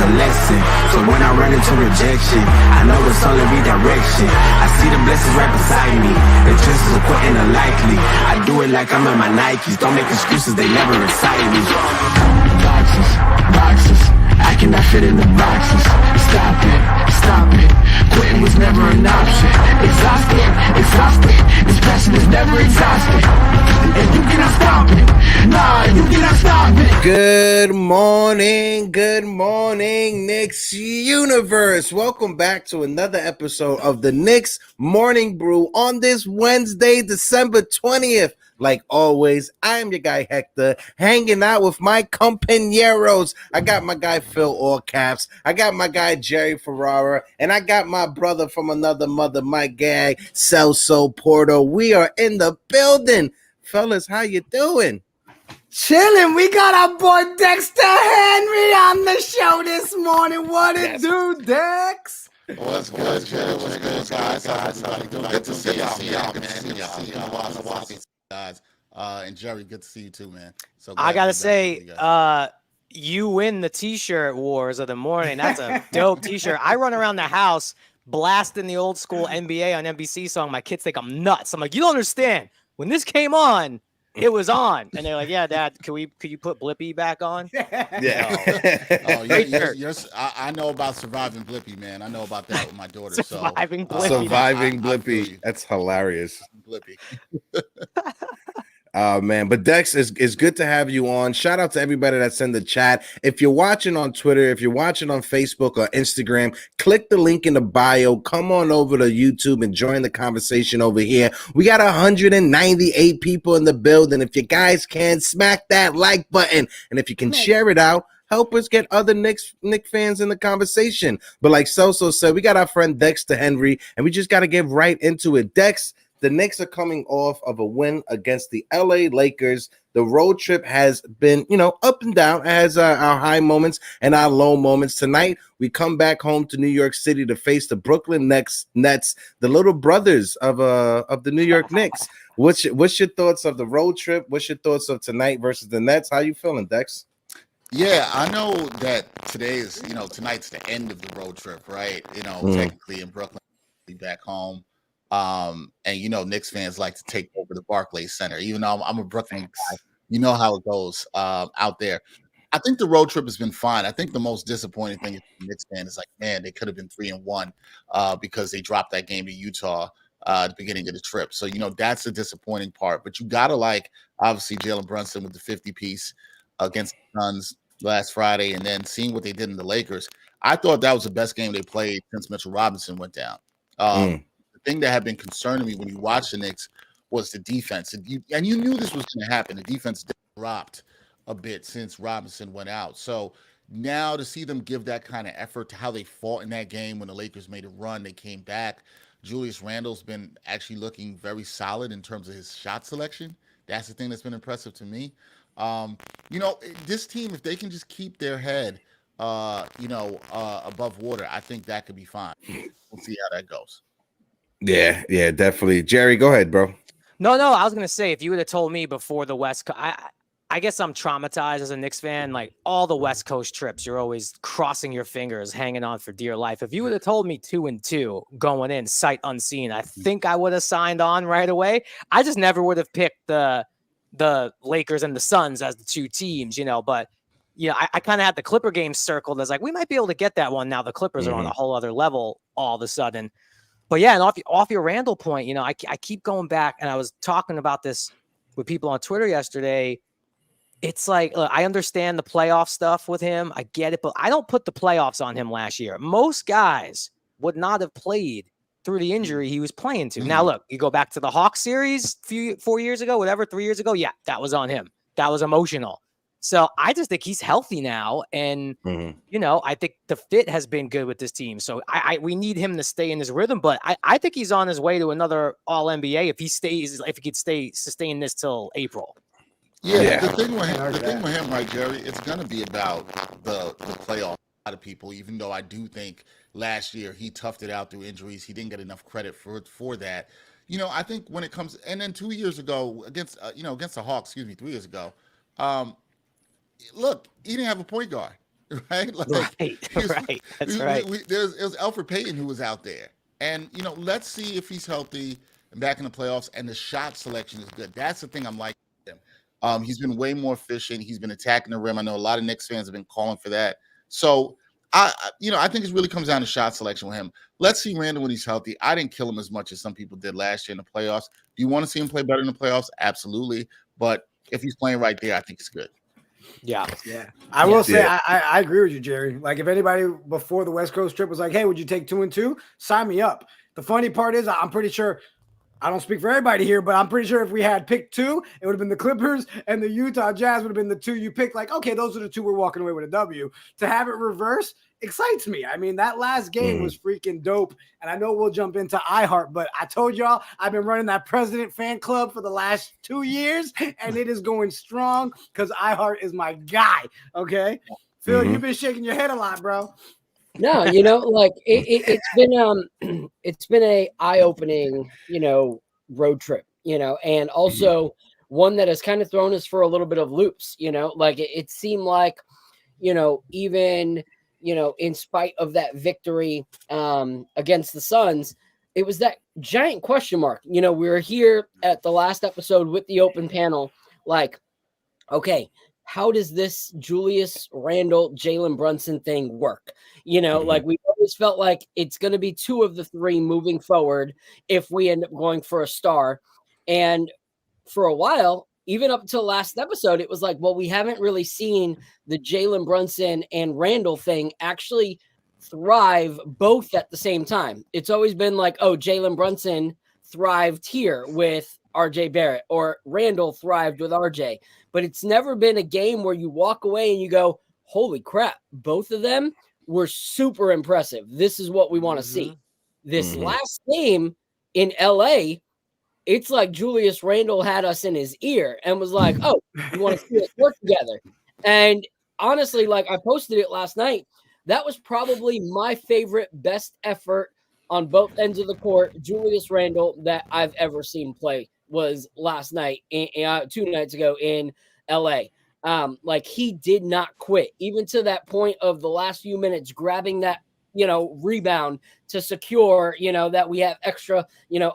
a lesson. So when I run into rejection, I know it's only redirection. I see the blessings right beside me. The chances of quitting are likely. I do it like I'm in my Nikes. Don't make excuses, they never excite me. Boxes, boxes, I cannot fit in the boxes. Stop it, quitting was never an option. Exhausted, this passion is never exhausted. And you cannot stop it, nah, you cannot stop it. Good morning, Knicks universe. Welcome back to another episode of the Knicks Morning Brew on this Wednesday, December 20th. Like always, I am your guy Hector, hanging out with my compañeros. I got my guy Phil, all caps. I got my guy Jerry Ferrara, and I got my brother from another mother, my guy Celso Porto. We are in the building. Fellas, how you doing? Chilling. We got our boy Dexter Henry on the show this morning. What it do, Dex? What's good, guys? Good to see y'all, man. Guys, and Jerry, good to see you too, man. So I gotta say, you win the t-shirt wars of the morning. That's a dope t-shirt. I run around the house blasting the old school NBA on NBC song. My kids think I'm nuts. I'm like, you don't understand. When this came on, it was on, and they're like, "Yeah, Dad, could you put Blippi back on?" Yeah. I know about surviving Blippi, man. I know about that with my daughter. Surviving Blippi. That's hilarious. Blippi. Man, but Dex, is good to have you on. Shout out to everybody that's in the chat. If you're watching on Twitter, if you're watching on Facebook or Instagram, click the link in the bio. Come on over to YouTube and join the conversation over here. We got 198 people in the building. If you guys can, smack that like button, and if you can share it out, help us get other Knick fans in the conversation. But like Celso said, we got our friend Dexter Henry, and we just got to get right into it. Dex, the Knicks are coming off of a win against the LA Lakers. The road trip has been, up and down. It has our high moments and our low moments. Tonight, we come back home to New York City to face the Brooklyn Nets, the little brothers of the New York Knicks. What's your thoughts of the road trip? What's your thoughts of tonight versus the Nets? How you feeling, Dex? Yeah, I know that today is, tonight's the end of the road trip, right? Technically in Brooklyn, be back home. And Knicks fans like to take over the Barclays Center. Even though I'm a Brooklyn guy, you know how it goes out there. I think the road trip has been fine. I think the most disappointing thing is the Knicks fan is like, man, they could have been 3-1 because they dropped that game to Utah at the beginning of the trip. So that's the disappointing part. But you gotta obviously Jalen Brunson with the 50-piece against the Suns last Friday, and then seeing what they did in the Lakers. I thought that was the best game they played since Mitchell Robinson went down. Thing that had been concerning me when you watch the Knicks was the defense, and you knew this was going to happen. The defense dropped a bit since Robinson went out. So now to see them give that kind of effort to how they fought in that game when the Lakers made a run, they came back. Julius Randle's been actually looking very solid in terms of his shot selection. That's the thing that's been impressive to me. This team, if they can just keep their head, above water, I think that could be fine. We'll see how that goes. Yeah, definitely. Jerry, go ahead, bro. No, I was going to say, if you would have told me before the West Coast, I guess I'm traumatized as a Knicks fan. Like all the West Coast trips, you're always crossing your fingers, hanging on for dear life. If you would have told me 2-2 going in, sight unseen, I think I would have signed on right away. I just never would have picked the Lakers and the Suns as the two teams, but I kind of had the Clipper game circled as like, we might be able to get that one. Now the Clippers are on a whole other level all of a sudden. But yeah, and off your Randle point, I keep going back, and I was talking about this with people on Twitter yesterday. It's like, look, I understand the playoff stuff with him. I get it, but I don't put the playoffs on him last year. Most guys would not have played through the injury he was playing to. Now, look, you go back to the Hawks series 4 years ago, 3 years ago. Yeah, that was on him. That was emotional. So I just think he's healthy now. And, I think the fit has been good with this team. So we need him to stay in his rhythm. But I think he's on his way to another All-NBA if he could sustain this till April. Yeah. The thing with him, right, Jerry, it's going to be about the playoff. A lot of people, even though I do think last year he toughed it out through injuries. He didn't get enough credit for that. I think when it comes, and then 2 years ago against the Hawks, 3 years ago, look, he didn't have a point guard. right? Like, right. That's right. It was Alfred Payton who was out there. And, let's see if he's healthy and back in the playoffs, and the shot selection is good. That's the thing I'm liking him. He's been way more efficient. He's been attacking the rim. I know a lot of Knicks fans have been calling for that. So, I think it really comes down to shot selection with him. Let's see Randle when he's healthy. I didn't kill him as much as some people did last year in the playoffs. Do you want to see him play better in the playoffs? Absolutely. But if he's playing right there, I think it's good. Yeah. I will say I agree with you, Jerry. Like, if anybody before the West Coast trip was like, hey, would you take 2 and 2? Sign me up. The funny part is I'm pretty sure, I don't speak for everybody here, but I'm pretty sure if we had picked 2, it would have been the Clippers and the Utah Jazz would have been the 2 you picked. Like, okay, those are the 2 we're walking away with a W. To have it reverse excites me. I mean, that last game was freaking dope. And I know we'll jump into iHeart, but I told y'all I've been running that president fan club for the last 2 years, and it is going strong because iHeart is my guy. Okay. Phil, you've been shaking your head a lot, bro. No, like it's been a eye-opening, road trip, and also one that has kind of thrown us for a little bit of loops, like it seemed like, even, in spite of that victory against the Suns, it was that giant question mark. We were here at the last episode with the open panel, like, okay, how does this Julius Randle, Jalen Brunson thing work? Like, we always felt like it's going to be 2 of the 3 moving forward if we end up going for a star. And for a while, even up until last episode, it was like, well, we haven't really seen the Jalen Brunson and Randle thing actually thrive both at the same time. It's always been like, oh, Jalen Brunson thrived here with RJ Barrett, or Randle thrived with RJ. But it's never been a game where you walk away and you go, holy crap, both of them were super impressive. This is what we want to see. This last game in LA, it's like Julius Randle had us in his ear and was like, oh, you want to see us work together? And honestly, like, I posted it last night. That was probably my favorite, best effort on both ends of the court, Julius Randle, that I've ever seen play, was last night, 2 nights ago in LA. Like, he did not quit, even to that point of the last few minutes, grabbing that, rebound to secure, that we have extra,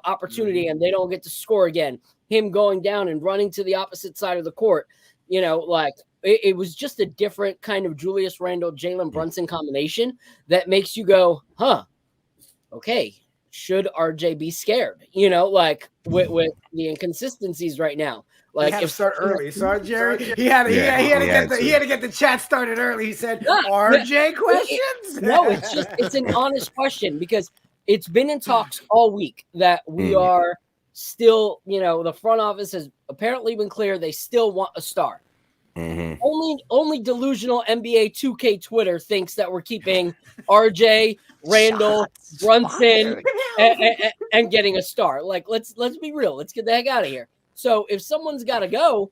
opportunity and they don't get to score again. Him going down and running to the opposite side of the court, like, it was just a different kind of Julius Randle, Jalen Brunson combination that makes you go, huh, okay, should RJ be scared? Like, with the inconsistencies right now. Like, he had to start early. Sorry, Jerry. He had to get the chat started early. He said, RJ questions? It's an honest question, because it's been in talks all week that we are still, the front office has apparently been clear they still want a star. Only delusional NBA 2K Twitter thinks that we're keeping RJ, Randle, Brunson, and getting a star. Like, let's be real. Let's get the heck out of here. So if someone's got to go,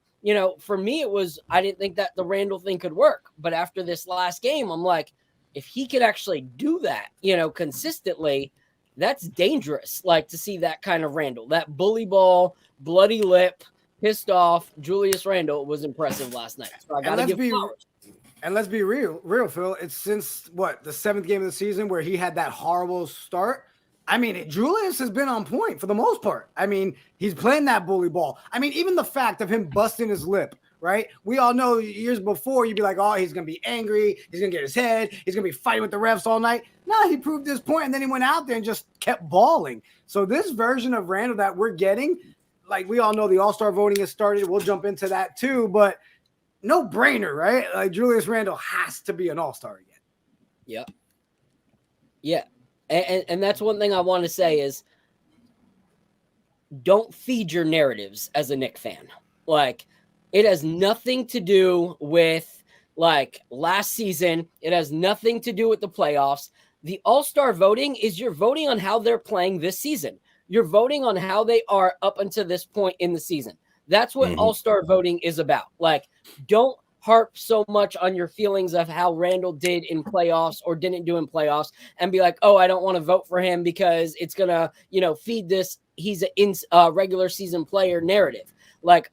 for me, I didn't think that the Randle thing could work. But after this last game, I'm like, if he could actually do that, consistently, that's dangerous. Like, to see that kind of Randle, that bully ball, bloody lip, pissed off Julius Randle was impressive last night. So I got to give flowers. And let's be real, Phil. It's since the 7th game of the season where he had that horrible start. I mean, Julius has been on point for the most part. I mean, he's playing that bully ball. I mean, even the fact of him busting his lip, right? We all know years before you'd be like, oh, he's going to be angry. He's going to get his head. He's going to be fighting with the refs all night. No, he proved his point, and then he went out there and just kept balling. So this version of Randle that we're getting, like, we all know the All-Star voting has started. We'll jump into that too, but no brainer, right? Like, Julius Randle has to be an All-Star again. Yep. Yeah. And that's one thing I want to say is, don't feed your narratives as a Knicks fan. Like, it has nothing to do with, like, last season. It has nothing to do with the playoffs. The All-Star voting is you're voting on how they're playing this season. You're voting on how they are up until this point in the season. That's what All-Star voting is about. Like, don't harp so much on your feelings of how Randle did in playoffs or didn't do in playoffs and be like, oh, I don't want to vote for him because it's going to, feed this he's a regular season player narrative. Like,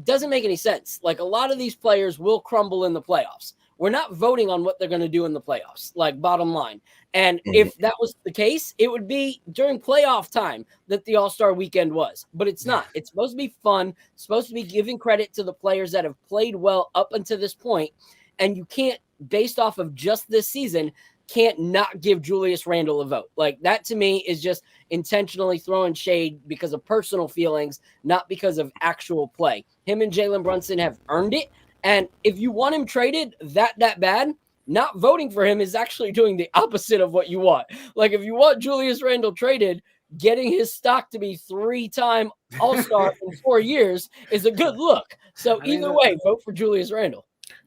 doesn't make any sense. Like, a lot of these players will crumble in the playoffs. We're not voting on what they're going to do in the playoffs, like bottom line. And if that was the case, it would be during playoff time that the All-Star weekend was. But it's not. It's supposed to be fun, supposed to be giving credit to the players that have played well up until this point. And you can't, based off of just this season, can't not give Julius Randle a vote. Like, that to me is just intentionally throwing shade because of personal feelings, not because of actual play. Him and Jalen Brunson have earned it. And if you want him traded that bad, not voting for him is actually doing the opposite of what you want. Like, if you want Julius Randle traded, getting his stock to be 3-time All-Star in 4 years is a good look. So either way, vote for Julius Randle.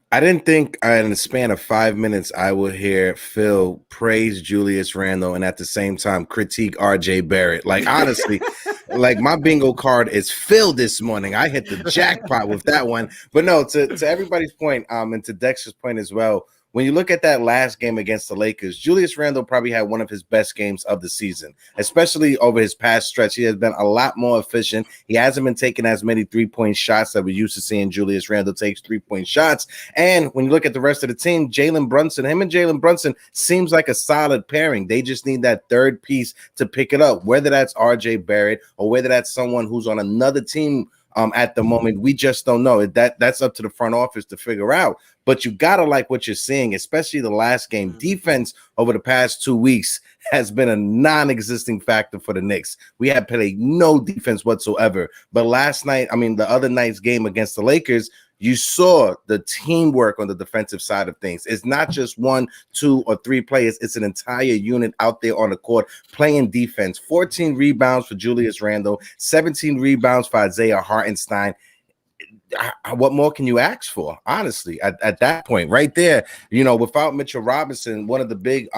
I didn't think in the span of 5 minutes I would hear Phil praise Julius Randle and at the same time critique RJ Barrett. Like, honestly, like, my bingo card is filled this morning. I hit the jackpot with that one. But no, to everybody's point, and to Dexter's point as well, when you look at that last game against the Lakers, Julius Randle probably had one of his best games of the season, especially over his past stretch. He has been a lot more efficient. He hasn't been taking as many three-point shots that we're used to seeing Julius Randle takes three-point shots. And when you look at the rest of the team, Jalen Brunson seems like a solid pairing. They just need that third piece to pick it up, whether that's RJ Barrett or whether that's someone who's on another team at the moment. We just don't know. That's up to the front office to figure out. But you gotta like what you're seeing, especially the last game. Defense over the past 2 weeks has been a non-existing factor for the Knicks. We had played no defense whatsoever. But the other night's game against the Lakers, you saw the teamwork on the defensive side of things. It's not just 1, 2, or 3 players. It's an entire unit out there on the court playing defense. 14 rebounds for Julius Randle, 17 rebounds for Isaiah Hartenstein. What more can you ask for, honestly, at that point right there? Without Mitchell Robinson, one of the big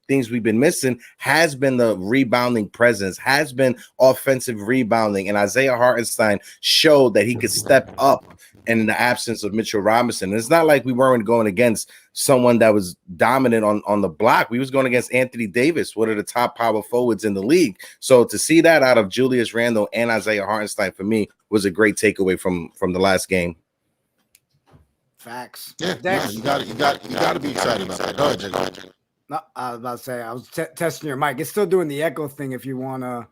things we've been missing has been the rebounding presence, has been offensive rebounding, and Isaiah Hartenstein showed that he could step up in the absence of Mitchell Robinson. And it's not like we weren't going against someone that was dominant on the block. We was going against Anthony Davis, one of the top power forwards in the league. So to see that out of Julius Randle and Isaiah Hartenstein, for me, was a great takeaway from the last game. Facts. Yeah, you got to be excited about that. Go ahead, Jiggaman. No, I was about to say, I was testing your mic. It's still doing the echo thing if you want to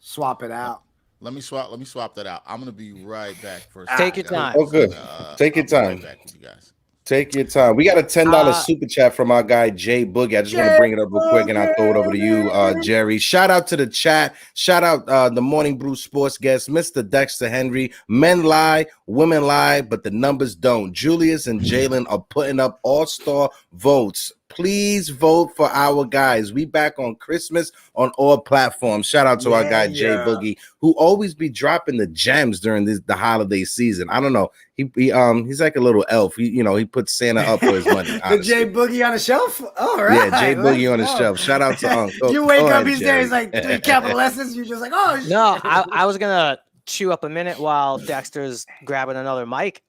swap it out. Let me swap that out. I'm gonna be right back for a Take second. your time. Oh, good. Take your time. Right back with you guys. Take your time. We got a $10 super chat from our guy Jay Boogie. I just want to bring it up real quick and I'll throw it over to you, Jerry. Shout out to the chat. Shout out the Morning Brew sports guest, Mr. Dexter Henry. Men lie, women lie, but the numbers don't. Julius and Jalen are putting up all-star votes. Please vote for our guys. We back on Christmas on all platforms. Shout out to our guy Jay Boogie, who always be dropping the gems during the holiday season. I don't know. He's like a little elf. He puts Santa up for his money. The Jay Boogie on the shelf? All right. Yeah, Jay Boogie on the shelf. Shout out to Uncle. You wake up these days like 3 capital S's. You're just like, oh, shit. No, I was gonna chew up a minute while Dexter's grabbing another mic.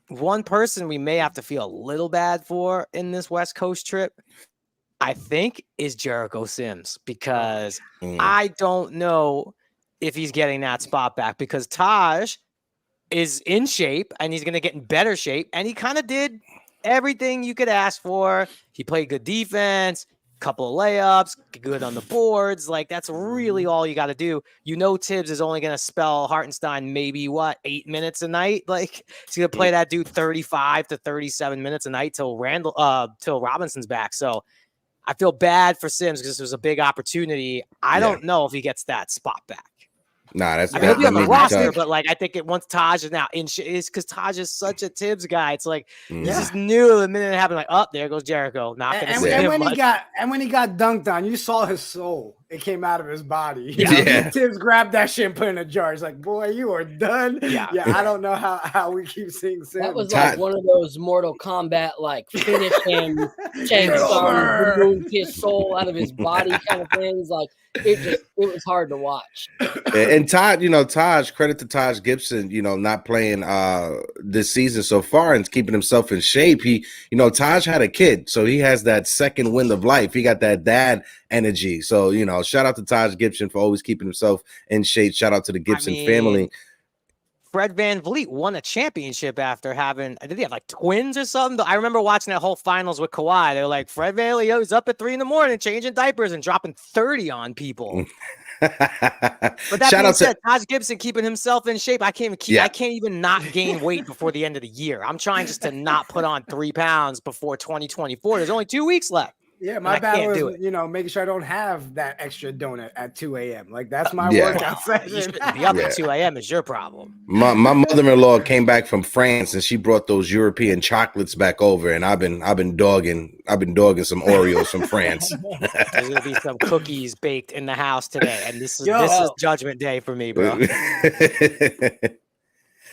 One person we may have to feel a little bad for in this West Coast trip, I think, is Jericho Sims, because I don't know if he's getting that spot back, because Taj is in shape and he's going to get in better shape. And he kind of did everything you could ask for. He played good defense, couple of layups, good on the boards. Like, that's really all you got to do. Tibbs is only going to spell Hartenstein maybe 8 minutes a night. Like, he's going to play that dude 35 to 37 minutes a night till Robinson's back. So I feel bad for Sims because this was a big opportunity. I don't know if he gets that spot back. Nah, that's he'll be on the roster, but like, I think once Taj is now in, is because Taj is such a Tibbs guy. It's like he just knew the minute it happened, like, oh, there goes Jericho. Not gonna see him much. When he got dunked on, you saw his soul. It came out of his body. Yeah. Tibbs grabbed that shit and put it in a jar. He's like, boy, you are done. Yeah. I don't know how we keep seeing Sims. That was like one of those Mortal Kombat, like, finish him, removed his soul out of his body kind of things. Like, it was hard to watch. And Taj, credit to Taj Gibson, not playing this season so far and keeping himself in shape. Taj had a kid, so he has that second wind of life. He got that dad energy. So, shout out to Taj Gibson for always keeping himself in shape. Shout out to the Gibson family. Fred VanVleet won a championship after having, did he have like twins or something? I remember watching that whole finals with Kawhi. They were like, Fred VanVleet was up at 3 a.m. changing diapers and dropping 30 on people. But that being said, Taj Gibson keeping himself in shape. I can't even not gain weight before the end of the year. I'm trying just to not put on 3 pounds before 2024. There's only 2 weeks left. Yeah, my battle is, making sure I don't have that extra donut at 2 a.m. Like, that's my workout session. You shouldn't be up at 2 a.m. is your problem. My mother-in-law came back from France and she brought those European chocolates back over, and I've been dogging some Oreos from France. There's gonna be some cookies baked in the house today, and this is Judgment Day for me, bro.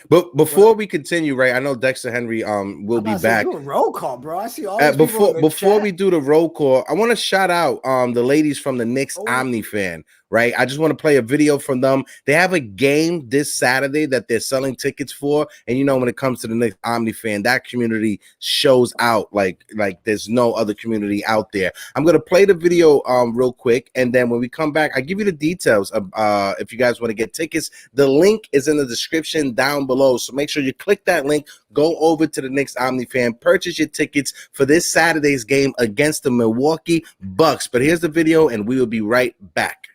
But before we continue, right? I know Dexter Henry will be back. Do a roll call, bro. I see all these before we do the roll call. I want to shout out the ladies from the Knicks OmniFan. Right, I just want to play a video from them. They have a game this Saturday that they're selling tickets for, and when it comes to the Knicks OmniFan, that community shows out like there's no other community out there. I'm gonna play the video real quick, and then when we come back, I give you the details of if you guys want to get tickets. The link is in the description down below, so make sure you click that link. Go over to the Knicks OmniFan, purchase your tickets for this Saturday's game against the Milwaukee Bucks. But here's the video, and we will be right back.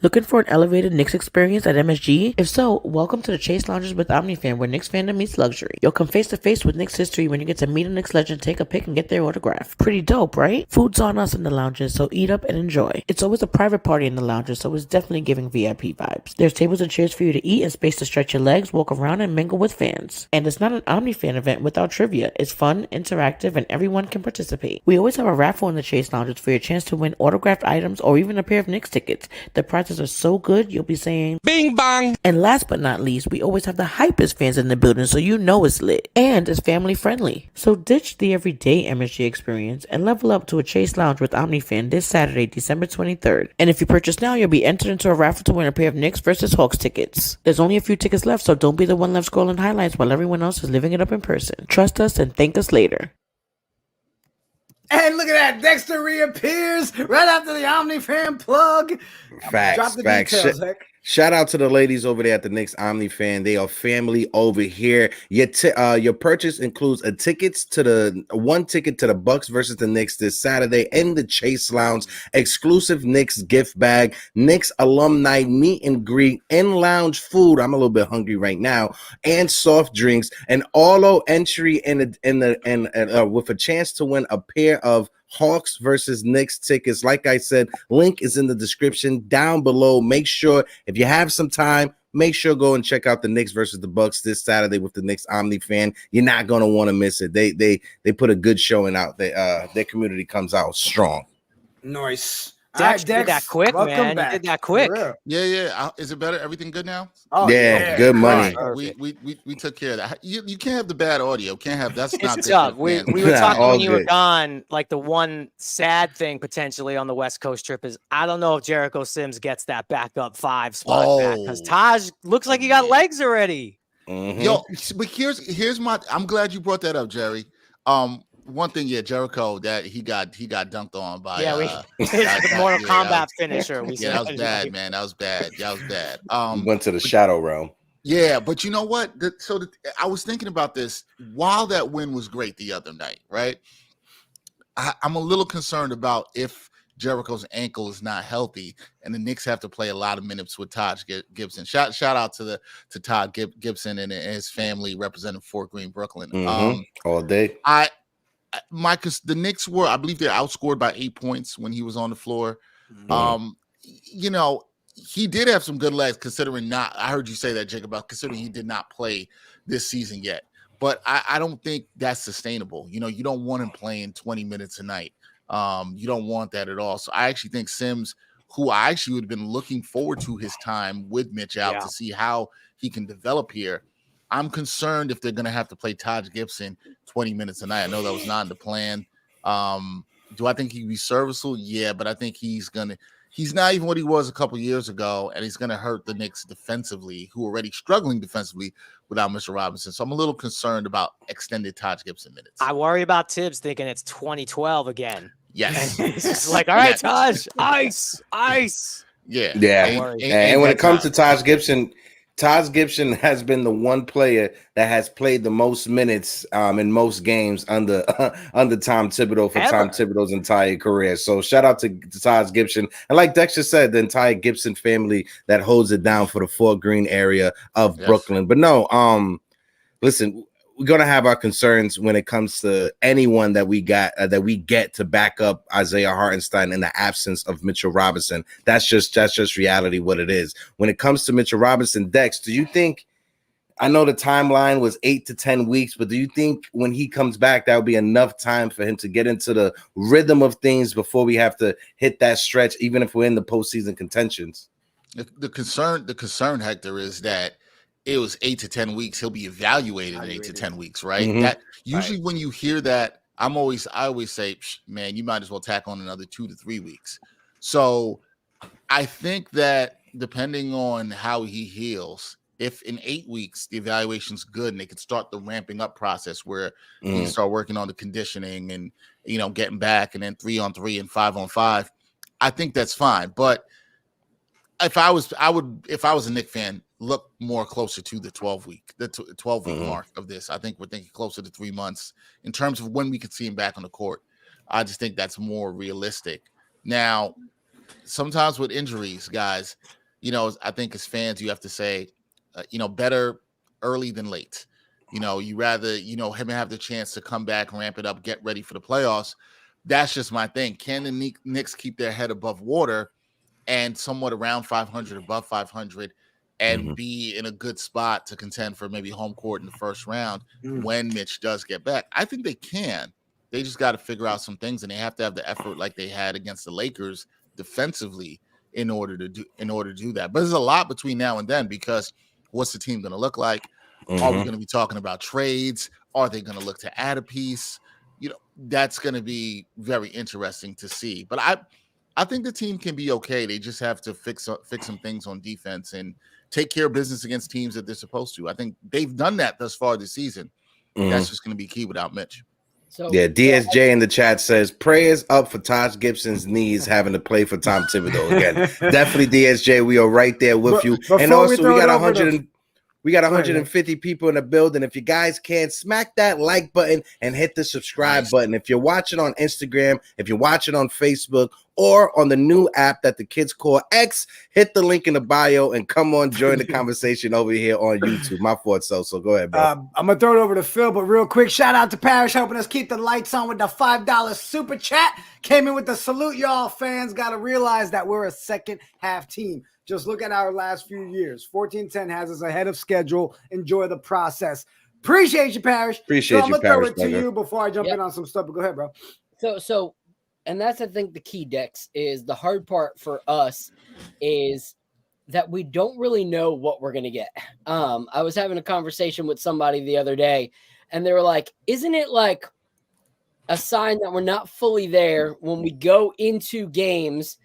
Looking for an elevated Knicks experience at MSG? If so, welcome to the Chase Lounges with OmniFan, where Knicks fandom meets luxury. You'll come face to face with Knicks history when you get to meet a Knicks legend, take a pic, and get their autograph. Pretty dope, right? Food's on us in the lounges, so eat up and enjoy. It's always a private party in the lounges, so it's definitely giving VIP vibes. There's tables and chairs for you to eat and space to stretch your legs, walk around, and mingle with fans. And it's not an OmniFan event without trivia. It's fun, interactive, and everyone can participate. We always have a raffle in the Chase Lounges for your chance to win autographed items or even a pair of Knicks tickets. The prizes are so good, you'll be saying bing bang. And last but not least, we always have the hypest fans in the building, so it's lit and it's family friendly. So ditch the everyday MSG experience and level up to a Chase Lounge with OmniFan this Saturday, December 23rd. And if you purchase now, you'll be entered into a raffle to win a pair of Knicks versus Hawks tickets. There's only a few tickets left, so don't be the one left scrolling highlights while everyone else is living it up in person. Trust us and thank us later. And look at that, Dexter reappears right after the OmniFan plug. Facts. Details, Shout out to the ladies over there at the Knicks OmniFan. They are family over here. Your purchase includes one ticket to the Bucks versus the Knicks this Saturday in the Chase Lounge, exclusive Knicks gift bag, Knicks alumni meet and greet, in-lounge food. I'm a little bit hungry right now, and soft drinks, and all entry with a chance to win a pair of Hawks versus Knicks tickets. Like I said, link is in the description down below. Make sure if you have some time, make sure go and check out the Knicks versus the Bucks this Saturday with the Knicks OmniFan. You're not gonna want to miss it. They put a good showing out. Their community comes out strong. Nice. Dex, you did that quick, man. You did that quick. Yeah. Is it better? Everything good now? Oh, yeah, good money. We took care of that. You can't have the bad audio. Can't have that's not tough. We were talking when you were gone. Like the one sad thing potentially on the West Coast trip is I don't know if Jericho Sims gets that backup 5 spot back because Taj looks like he got legs already. Mm-hmm. Yo, but here's my. I'm glad you brought that up, Jerry. One thing, Jericho that he got dunked on by the Mortal Kombat finisher. That was bad, man. That was bad. Went to the shadow realm. Yeah, but you know what? I was thinking about this while that win was great the other night, right? I'm a little concerned about if Jericho's ankle is not healthy and the Knicks have to play a lot of minutes with Taj Gibson. Shout out to Todd Gibson and his family representing Fort Greene, Brooklyn. Mm-hmm. All day. The Knicks were, I believe, they're outscored by 8 points when he was on the floor. Mm-hmm. He did have some good legs considering I heard you say that, Jake, about considering he did not play this season yet. But I don't think that's sustainable. You don't want him playing 20 minutes a night. You don't want that at all. So I actually think Sims, who I actually would have been looking forward to his time with Mitch out to see how he can develop here. I'm concerned if they're going to have to play Taj Gibson 20 minutes a night. I know that was not in the plan. Do I think he'd be serviceable? Yeah, but I think he's not even what he was a couple years ago, and he's going to hurt the Knicks defensively, who are already struggling defensively without Mr. Robinson. So I'm a little concerned about extended Taj Gibson minutes. I worry about Tibbs thinking it's 2012 again. Yes. It's like, all right, Taj, ice. Yeah. And when it comes to Taj Gibson, Taj Gibson has been the one player that has played the most minutes in most games under under Tom Thibodeau for Tom Thibodeau's entire career. So shout out to Taj Gibson. And like Dexter said, the entire Gibson family that holds it down for the Fort Greene area of Brooklyn. But no, listen, we're gonna have our concerns when it comes to anyone that we get to back up Isaiah Hartenstein in the absence of Mitchell Robinson. That's just reality what it is. When it comes to Mitchell Robinson, Dex, do you think, I know the timeline was 8 to 10 weeks, but do you think when he comes back, that would be enough time for him to get into the rhythm of things before we have to hit that stretch, even if we're in the postseason contentions? The concern, Hector, is that it was 8 to 10 weeks. He'll be evaluated in 8 to 10 weeks, right? Mm-hmm. That usually when you hear that, I always say, man, you might as well tack on another 2 to 3 weeks. So I think that depending on how he heals, if in 8 weeks the evaluation's good and they can start the ramping up process where you can start working on the conditioning and getting back, and then 3-on-3 and 5-on-5, I think that's fine. But if I was a Knicks fan, look more closer to the 12-week mark of this. I think we're thinking closer to 3 months in terms of when we could see him back on the court. I just think that's more realistic. Now, sometimes with injuries, guys, I think as fans, you have to say, better early than late. You rather, him have the chance to come back, ramp it up, get ready for the playoffs. That's just my thing. Can the Knicks keep their head above water and somewhat around 500, above 500, and be in a good spot to contend for maybe home court in the first round when Mitch does get back? I think they can. They just got to figure out some things, and they have to have the effort like they had against the Lakers defensively in order to do that. But there's a lot between now and then, because what's the team going to look like? Are we going to be talking about trades? Are they going to look to add a piece? That's going to be very interesting to see. But I think the team can be okay. They just have to fix some things on defense and take care of business against teams that they're supposed to. I think they've done that thus far this season. That's just going to be key without Mitch. So yeah, DSJ in the chat says prayers up for Taj Gibson's knees having to play for Tom Thibodeau again. Definitely, DSJ, we are right there with you. And also, we got 150 people in the building. If you guys can, smack that like button and hit the subscribe button. If you're watching on Instagram, if you're watching on Facebook, or on the new app that the kids call X, hit the link in the bio and come on, join the conversation over here on YouTube. My fault, so go ahead, bro. I'm going to throw it over to Phil, but real quick, shout out to Parrish helping us keep the lights on with the $5 super chat. Came in with the salute, y'all. Fans got to realize that we're a second half team. Just look at our last few years. 14-10 has us ahead of schedule. Enjoy the process. Appreciate you, Parrish. Appreciate you, Parrish. I'm going to throw it to you before I jump in on some stuff, but go ahead, bro. So, and that's, I think, the key, Dex, is the hard part for us is that we don't really know what we're going to get. I was having a conversation with somebody the other day, and they were like, isn't it like a sign that we're not fully there when we go into games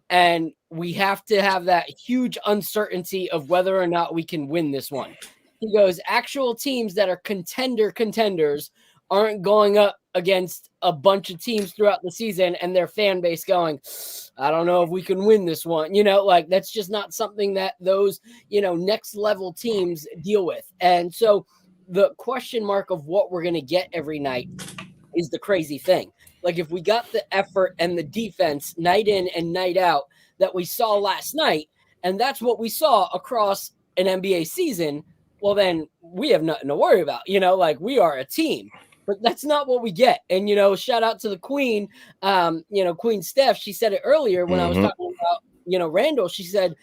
and we have to have that huge uncertainty of whether or not we can win this one? He goes, actual teams that are contenders aren't going up against a bunch of teams throughout the season and their fan base going, I don't know if we can win this one. Like that's just not something that those, next level teams deal with. And so the question mark of what we're going to get every night is the crazy thing. Like if we got the effort and the defense night in and night out that we saw last night, and that's what we saw across an NBA season, well, then we have nothing to worry about, like we are a team. But that's not what we get. And, shout out to the Queen, Queen Steph. She said it earlier when I was talking about, Randle. She said,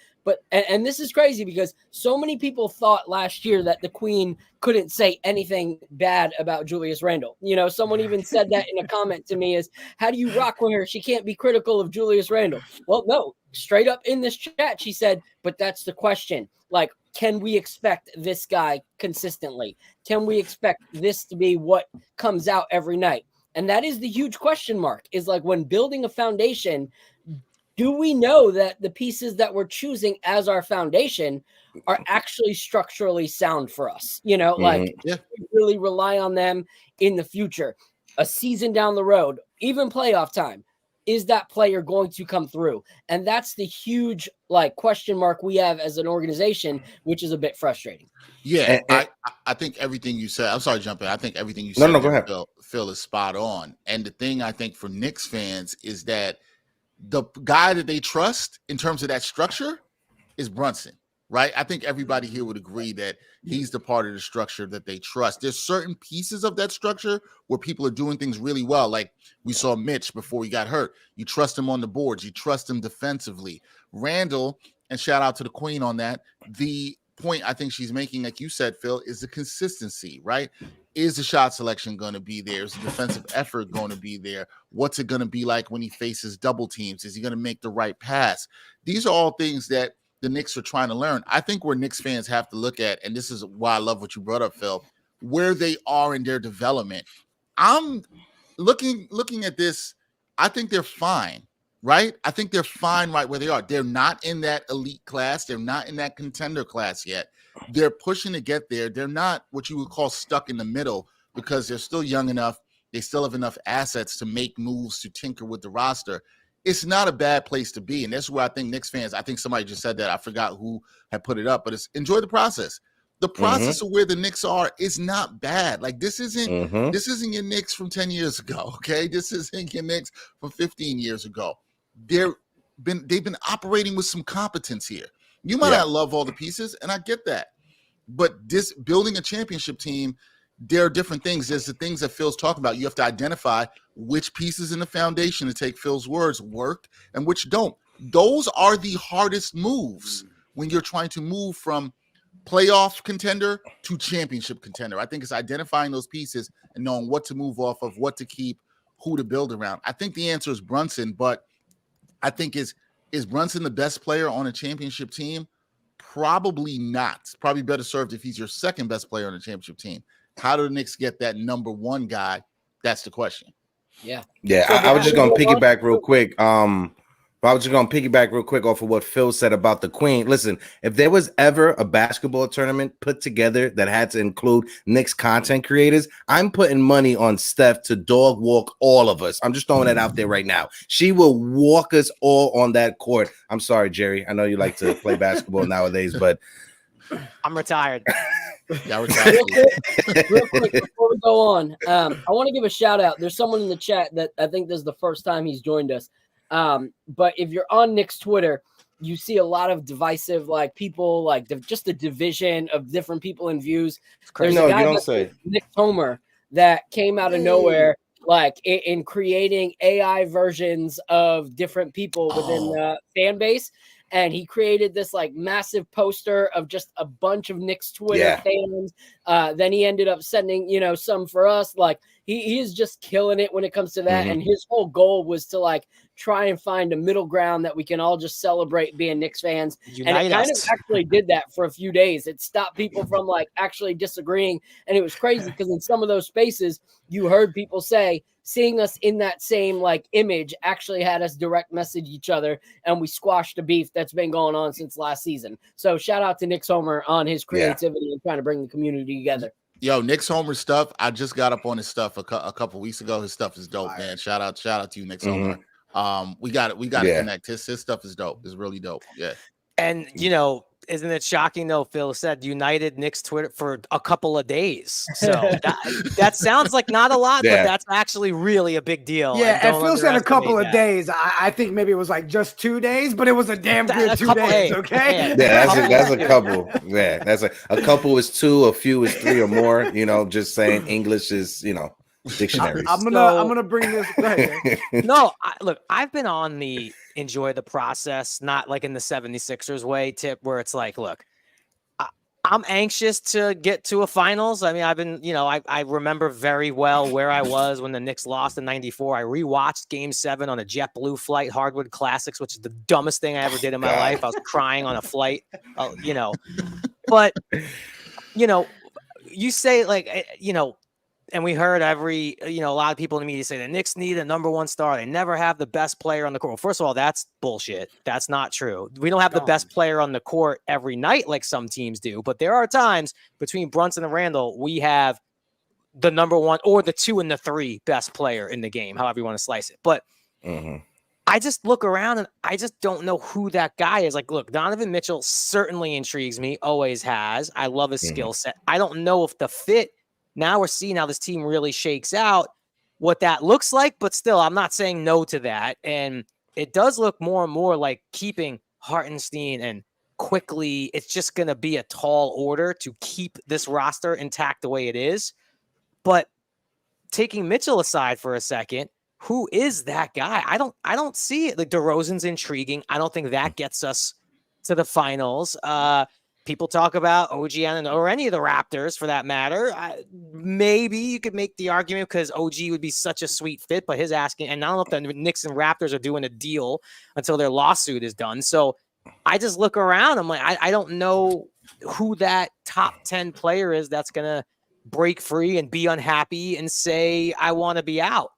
and this is crazy because so many people thought last year that the Queen couldn't say anything bad about Julius Randle. Someone even said that in a comment to me is, how do you rock with her? She can't be critical of Julius Randle. Well, no, straight up in this chat, she said, but that's the question. Like, can we expect this guy consistently? Can we expect this to be what comes out every night? And that is the huge question mark, is like when building a foundation, do we know that the pieces that we're choosing as our foundation are actually structurally sound for us? We really rely on them in the future, a season down the road, even playoff time. is that player going to come through? And that's the huge like question mark we have as an organization, which is a bit frustrating. Yeah, I think everything you said, I'm sorry to jump in. I think everything you said go ahead. Phil is spot on. And the thing I think for Knicks fans is that the guy that they trust in terms of that structure is Brunson, right? I think everybody here would agree that he's the part of the structure that they trust. There's certain pieces of that structure where people are doing things really well. Like we saw Mitch before he got hurt. You trust him on the boards. You trust him defensively. Randle, and shout out to the queen on that. The point I think she's making, like you said, Phil, is the consistency, right? Is the shot selection going to be there? Is the defensive effort going to be there? What's it going to be like when he faces double teams? Is he going to make the right pass? These are all things that the Knicks are trying to learn. I think where Knicks fans have to look at, and this is why I love what you brought up, Phil, where they are in their development. I'm looking at this. I think they're fine, right? I think they're fine right where they are. They're not in that elite class. They're not in that contender class yet. They're pushing to get there. They're not what you would call stuck in the middle because they're still young enough. They still have enough assets to make moves, to tinker with the roster. It's not a bad place to be. And that's where I think Knicks fans, I think somebody just said that. I forgot who had put it up, but it's enjoy the process. The process of where the Knicks are is not bad. Like this isn't your Knicks from 10 years ago. Okay. This isn't your Knicks from 15 years ago. They've been operating with some competence here. You might not love all the pieces, and I get that. But this building a championship team, there are different things. There's the things that Phil's talking about. You have to identify which pieces in the foundation, to take Phil's words, work and which don't. Those are the hardest moves when you're trying to move from playoff contender to championship contender. I think it's identifying those pieces and knowing what to move off of, what to keep, who to build around. I think the answer is Brunson, but I think is Brunson the best player on a championship team? Probably not. It's probably better served if he's your second best player on a championship team. How do the Knicks get that number one guy? That's the question. Yeah. I was just going to piggyback real quick. I was just going to piggyback real quick off of what Phil said about the Queen. Listen, if there was ever a basketball tournament put together that had to include Knicks content creators, I'm putting money on Steph to dog walk all of us. I'm just throwing that out there right now. She will walk us all on that court. I'm sorry, Jerry. I know you like to play basketball nowadays, but I'm retired. Yeah, retired. Real quick before we go on, I want to give a shout out. There's someone in the chat that I think this is the first time he's joined us. But if you're on Knicks Twitter, you see a lot of divisive, like people, like just the division of different people and views. There's a guy, Nick Homer, that came out of nowhere, like in creating AI versions of different people within the fan base. And he created this like massive poster of just a bunch of Knicks Twitter fans. Then he ended up sending, some for us. Like he is just killing it when it comes to that. And his whole goal was to like try and find a middle ground that we can all just celebrate being Knicks fans. And it kind of actually did that for a few days. It stopped people from like actually disagreeing. And it was crazy because in some of those spaces, you heard people say, seeing us in that same like image actually had us direct message each other, and we squashed a beef that's been going on since last season. So shout out to Nick Homer on his creativity and trying to bring the community together. Yo, Nick Homer stuff. I just got up on his stuff a couple weeks ago. His stuff is dope, man. Shout out to you, Nick Homer. We got to connect. His stuff is dope. It's really dope. Yeah. And isn't it shocking though? Phil said United Knicks Twitter for a couple of days. So that sounds like not a lot, but that's actually really a big deal. Yeah, and Phil said a couple of days. I think maybe it was like just 2 days, but it was a damn good 2 days. Okay. Yeah, that's a couple. Yeah, that's a couple is 2, a few is 3 or more. Just saying English is dictionaries. I'm gonna bring this. No, look, I've been on the enjoy the process, not like in the 76ers way tip where it's like, look, I'm anxious to get to a finals. I mean, I've been, I remember very well where I was when the Knicks lost in 94. I rewatched Game 7 on a JetBlue flight, Hardwood Classics, which is the dumbest thing I ever did in my life. I was crying on a flight, but you say like, and we heard a lot of people in the media say the Knicks need a number one star. They never have the best player on the court. Well, first of all, that's bullshit. That's not true. We don't have the best player on the court every night like some teams do. But there are times between Brunson and Randle, we have the number one or the 2 and the 3 best player in the game, however you want to slice it. But I just look around and I just don't know who that guy is. Like, look, Donovan Mitchell certainly intrigues me, always has. I love his skill set. I don't know if the fit, now we're seeing how this team really shakes out, what that looks like, but still, I'm not saying no to that. And it does look more and more like keeping Hartenstein and quickly, it's just going to be a tall order to keep this roster intact the way it is. But taking Mitchell aside for a second, who is that guy? I don't see it. Like DeRozan's intriguing. I don't think that gets us to the finals. People talk about OG Anunoby or any of the Raptors for that matter. Maybe you could make the argument because OG would be such a sweet fit, but his asking, and I don't know if the Knicks and Raptors are doing a deal until their lawsuit is done. So I just look around. I'm like, I don't know who that top 10 player is that's going to break free and be unhappy and say, I want to be out.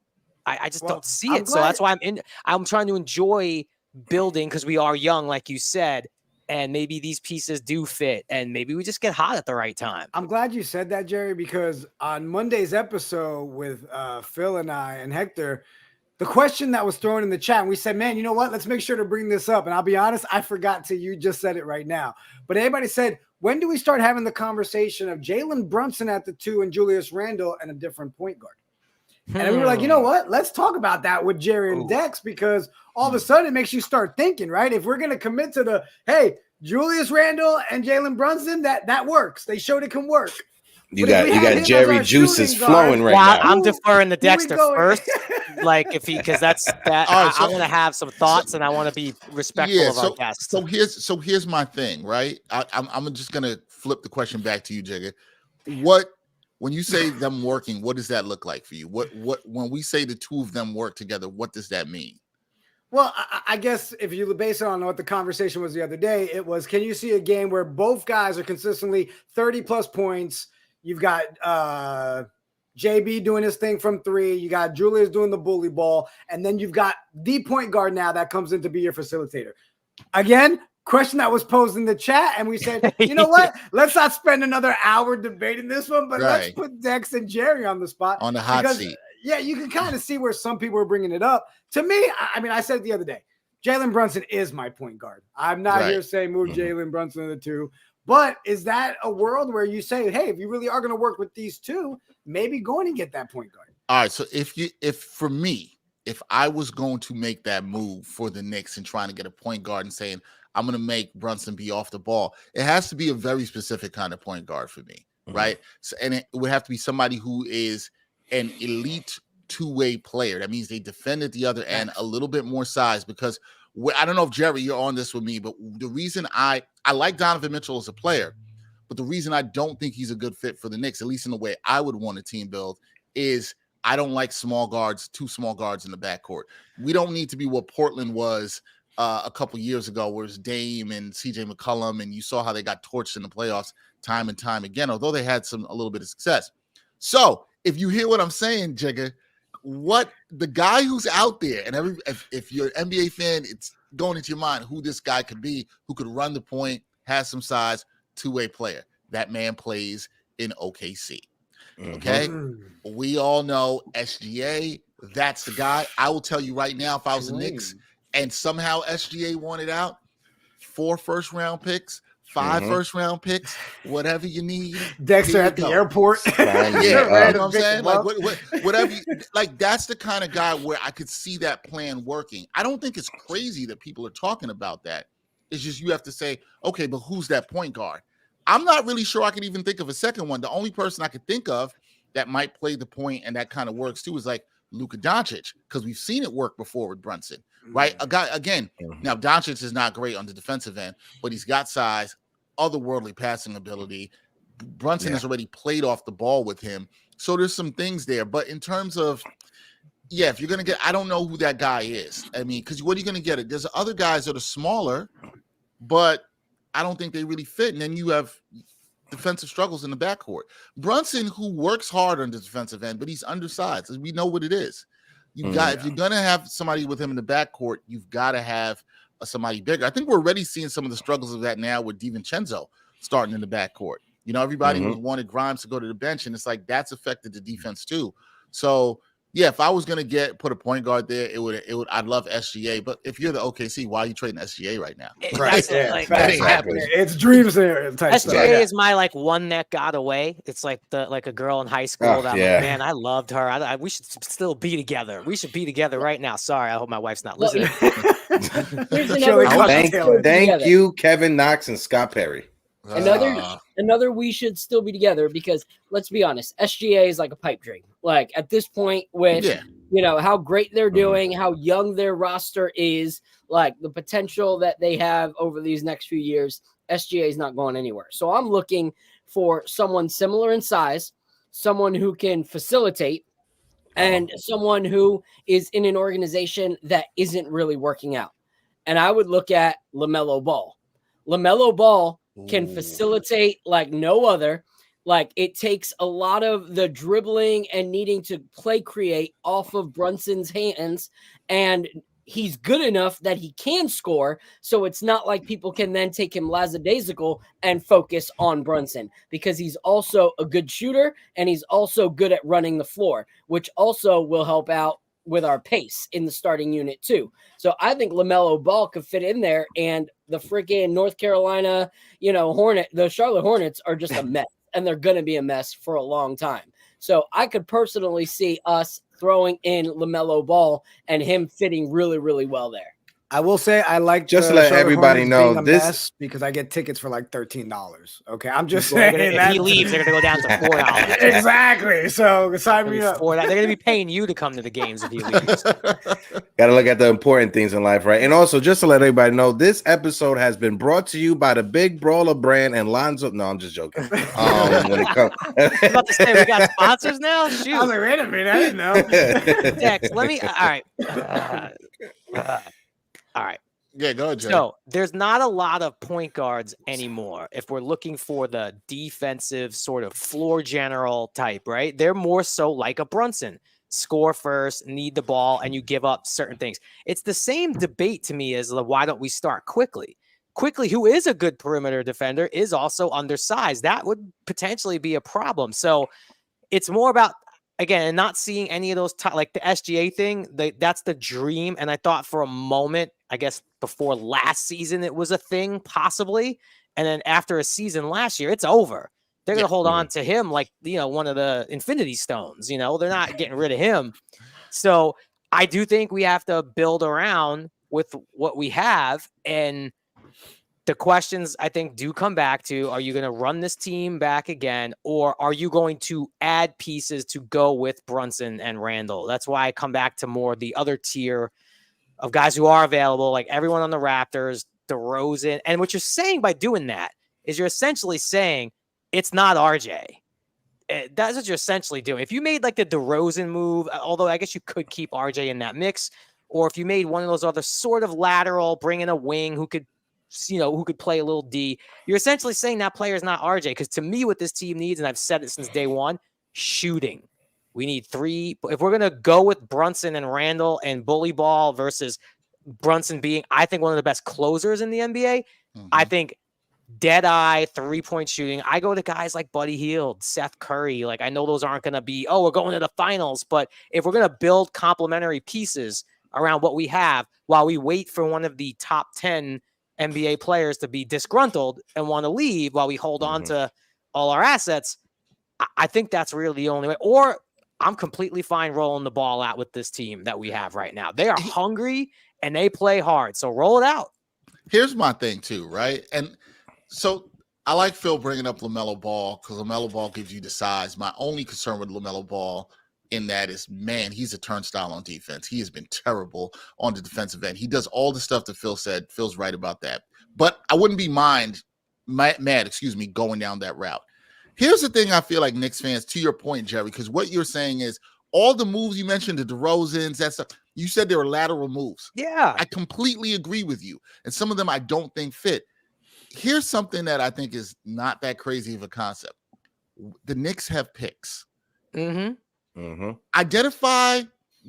I just don't see it. So that's why I'm trying to enjoy building because we are young, like you said, and maybe these pieces do fit and maybe we just get hot at the right time. I'm glad you said that, Jerry, because on Monday's episode with Phil and I and Hector, the question that was thrown in the chat, and we said, man, you know what? Let's make sure to bring this up. And I'll be honest, I forgot to. You just said it right now. But everybody said, when do we start having the conversation of Jalen Brunson at the 2 and Julius Randle and a different point guard? And we were like, you know what? Let's talk about that with Jerry and Dex, because all of a sudden it makes you start thinking, right? If we're going to commit to the, hey, Julius Randle and Jalen Brunson, that works. They showed it can work. You got Jerry juices flowing right now. I'm deferring to Dexter first. Like because I want to have some thoughts and I want to be respectful of our guests. So here's my thing, right? I'm just gonna flip the question back to you, Jigga. When you say them working, what does that look like for you? What when we say the two of them work together, what does that mean? Well, I guess if you base it on what the conversation was the other day, it was, can you see a game where both guys are consistently 30 plus points? You've got JB doing his thing from 3. You got Julius doing the bully ball. And then you've got the point guard now that comes in to be your facilitator. Again, question that was posed in the chat. And we said, you know what? Let's not spend another hour debating this one, but let's put Dex and Jerry on the spot. On the hot seat. Yeah, you can kind of see where some people are bringing it up. To me, I mean, I said it the other day, Jalen Brunson is my point guard. I'm not here saying move Jalen Brunson to the 2. But is that a world where you say, hey, if you really are going to work with these two, maybe going and get that point guard? All right. So if I was going to make that move for the Knicks and trying to get a point guard and saying, I'm going to make Brunson be off the ball, it has to be a very specific kind of point guard for me. Right. So, and it would have to be somebody who is an elite two-way player. That means they defend at the other end, a little bit more size, because I don't know if Jerry, you're on this with me, but the reason I like Donovan Mitchell as a player, but the reason I don't think he's a good fit for the Knicks, at least in the way I would want a team build, is I don't like small guards, 2 small guards in the backcourt. We don't need to be what Portland was a couple years ago, where it's Dame and CJ McCollum, and you saw how they got torched in the playoffs time and time again, although they had a little bit of success. So if you hear what I'm saying, Jigga, what the guy who's out there, and if you're an NBA fan, it's going into your mind who this guy could be, who could run the point, has some size, two-way player. That man plays in OKC. Okay? We all know SGA, that's the guy. I will tell you right now, if I was the Knicks and somehow SGA wanted out, 4 first-round picks, 5 first-round picks, whatever you need. Dexter at the airport. You know what I'm saying? Like whatever. Like that's the kind of guy where I could see that plan working. I don't think it's crazy that people are talking about that. It's just you have to say, okay, but who's that point guard? I'm not really sure I could even think of a second one. The only person I could think of that might play the point and that kind of works too is like Luka Doncic, because we've seen it work before with Brunson, right? A guy, again, now Doncic is not great on the defensive end, but he's got size, otherworldly passing ability. Brunson has already played off the ball with him. So there's some things there. But in terms of, if you're going to get, I don't know who that guy is. I mean, because what are you going to get? There's other guys that are smaller, but I don't think they really fit. And then you have defensive struggles in the backcourt. Brunson, who works hard on the defensive end, but he's undersized. We know what it is. You've got, if you're going to have somebody with him in the backcourt, you've got to have somebody bigger. I think we're already seeing some of the struggles of that now with DiVincenzo starting in the backcourt. You know, everybody wanted Grimes to go to the bench, and it's like that's affected the defense too. So, Yeah, if I was gonna put a point guard there, it would. I'd love SGA, but if you're the OKC, why are you trading SGA right now? That's That ain't happening. It's dream scenario type SGA stuff. is my like one that got away. It's like a girl in high school that I'm like, man, I loved her. We should still be together. We should be together right now. Sorry, I hope my wife's not listening. Thank you, Kevin Knox and Scott Perry. Another we should still be together, because let's be honest, SGA is like a pipe dream. Like at this point, with how great they're doing, how young their roster is, like the potential that they have over these next few years, SGA is not going anywhere. So I'm looking for someone similar in size, someone who can facilitate, and someone who is in an organization that isn't really working out. And I would look at LaMelo Ball. LaMelo Ball can facilitate like no other. Like it takes a lot of the dribbling and needing to play create off of Brunson's hands, and he's good enough that he can score. So it's not like people can then take him lackadaisical and focus on Brunson, because he's also a good shooter and he's also good at running the floor, which also will help out with our pace in the starting unit too. So I think LaMelo Ball could fit in there, and the freaking North Carolina, the Charlotte Hornets are just a mess, and they're going to be a mess for a long time. So I could personally see us throwing in LaMelo Ball and him fitting really, really well there. I will say I like just to let everybody know this, because I get tickets for like $13. Okay, I'm just saying if he leaves, they're gonna go down to $4. Exactly. So sign me up. They're gonna be paying you to come to the games if he leaves. Got to look at the important things in life, right? And also, just to let everybody know, this episode has been brought to you by the Big Brawler brand and Lonzo. No, I'm just joking. When it comes, I was about to say we got sponsors now. Shoot. I was like, wait a minute, I didn't know. Dex, let me. All right. All right. Yeah, go ahead, Jay. So there's not a lot of point guards anymore if we're looking for the defensive sort of floor general type, right? They're more so like a Brunson. Score first, need the ball, and you give up certain things. It's the same debate to me as why don't we start Quickly? Quickly, who is a good perimeter defender, is also undersized. That would potentially be a problem. So it's more about, again, not seeing any of those like the SGA thing, that's the dream. And I thought for a moment, I guess before last season, it was a thing possibly. And then after a season last year, it's over. They're going to hold on to him like, one of the Infinity Stones, they're not getting rid of him. So I do think we have to build around with what we have. And the questions I think do come back to, are you going to run this team back again, or are you going to add pieces to go with Brunson and Randle? That's why I come back to more the other tier of guys who are available, like everyone on the Raptors, DeRozan. And what you're saying by doing that is you're essentially saying it's not RJ. That's what you're essentially doing. If you made like the DeRozan move, although I guess you could keep RJ in that mix, or if you made one of those other sort of lateral, bring in a wing who could play a little D, you're essentially saying that player is not RJ. Because to me, what this team needs, and I've said it since day one, shooting. We need 3. If we're going to go with Brunson and Randle and bully ball versus Brunson being, I think, one of the best closers in the NBA, I think dead eye 3-point shooting. I go to guys like Buddy Hield, Seth Curry. Like, I know those aren't going to be, we're going to the finals. But if we're going to build complementary pieces around what we have while we wait for one of the top 10 NBA players to be disgruntled and want to leave while we hold on to all our assets, I think that's really the only way. Or I'm completely fine rolling the ball out with this team that we have right now. They are hungry and they play hard. So roll it out. Here's my thing too, right? And so I like Phil bringing up LaMelo Ball because LaMelo Ball gives you the size. My only concern with LaMelo Ball in that is, man, he's a turnstile on defense. He has been terrible on the defensive end. He does all the stuff that Phil said. Phil's right about that. But I wouldn't be mad, going down that route. Here's the thing I feel like Knicks fans, to your point, Jerry, because what you're saying is all the moves you mentioned, the DeRozans, that stuff, you said they were lateral moves. Yeah. I completely agree with you. And some of them I don't think fit. Here's something that I think is not that crazy of a concept. The Knicks have picks. Identify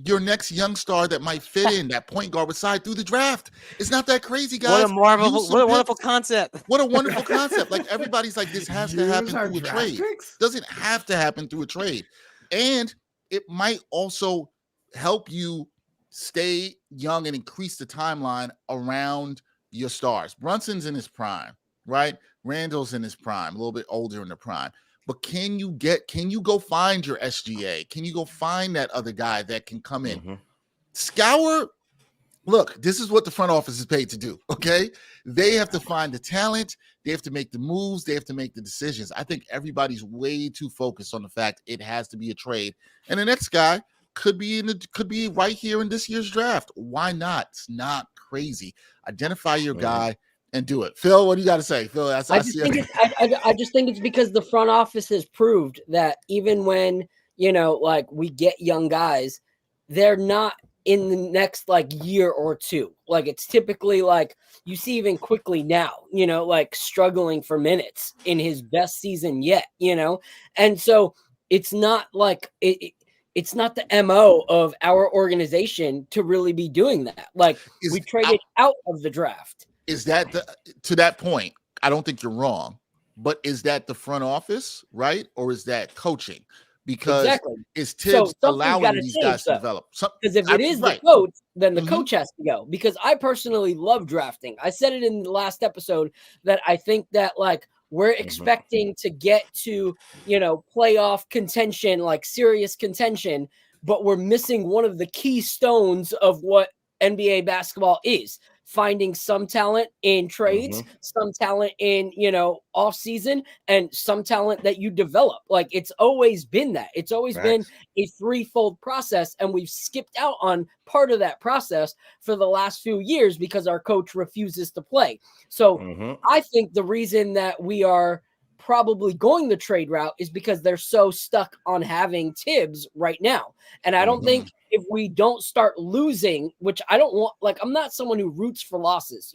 your next young star that might fit in that point guard beside through the draft. It's not that crazy, guys. What a wonderful concept. What a wonderful concept. Like, everybody's like, this has to happen through a trade. Doesn't have to happen through a trade. And it might also help you stay young and increase the timeline around your stars. Brunson's in his prime, right? Randle's in his prime, a little bit older in the prime. But can you go find your SGA? Can you go find that other guy that can come in? Scour, look, this is what the front office is paid to do, okay? They have to find the talent. They have to make the moves. They have to make the decisions. I think everybody's way too focused on the fact it has to be a trade. And the next guy could be right here in this year's draft. Why not? It's not crazy. Identify your guy and do it. Phil, what do you got to say? Phil, I just think it's because the front office has proved that even when, like we get young guys, they're not in the next like year or two. Like it's typically like you see even quickly now, like struggling for minutes in his best season yet, and so it's not like it's not the MO of our organization to really be doing that. Like we traded out of the draft. Is that to that point? I don't think you're wrong, but is that the front office, right? Or is that coaching? Because is Tibbs allowing these guys to develop? Because if it is the coach, then the coach has to go. Because I personally love drafting. I said it in the last episode that I think that like we're expecting to get to, playoff contention, like serious contention, but we're missing one of the keystones of what NBA basketball is. Finding some talent in trades, some talent in, off season, and some talent that you develop. Like it's always been that. It's always been a threefold process, and we've skipped out on part of that process for the last few years because our coach refuses to play. So I think the reason that we are probably going the trade route is because they're so stuck on having Tibbs right now. And I don't think if we don't start losing, which I don't want, like, I'm not someone who roots for losses,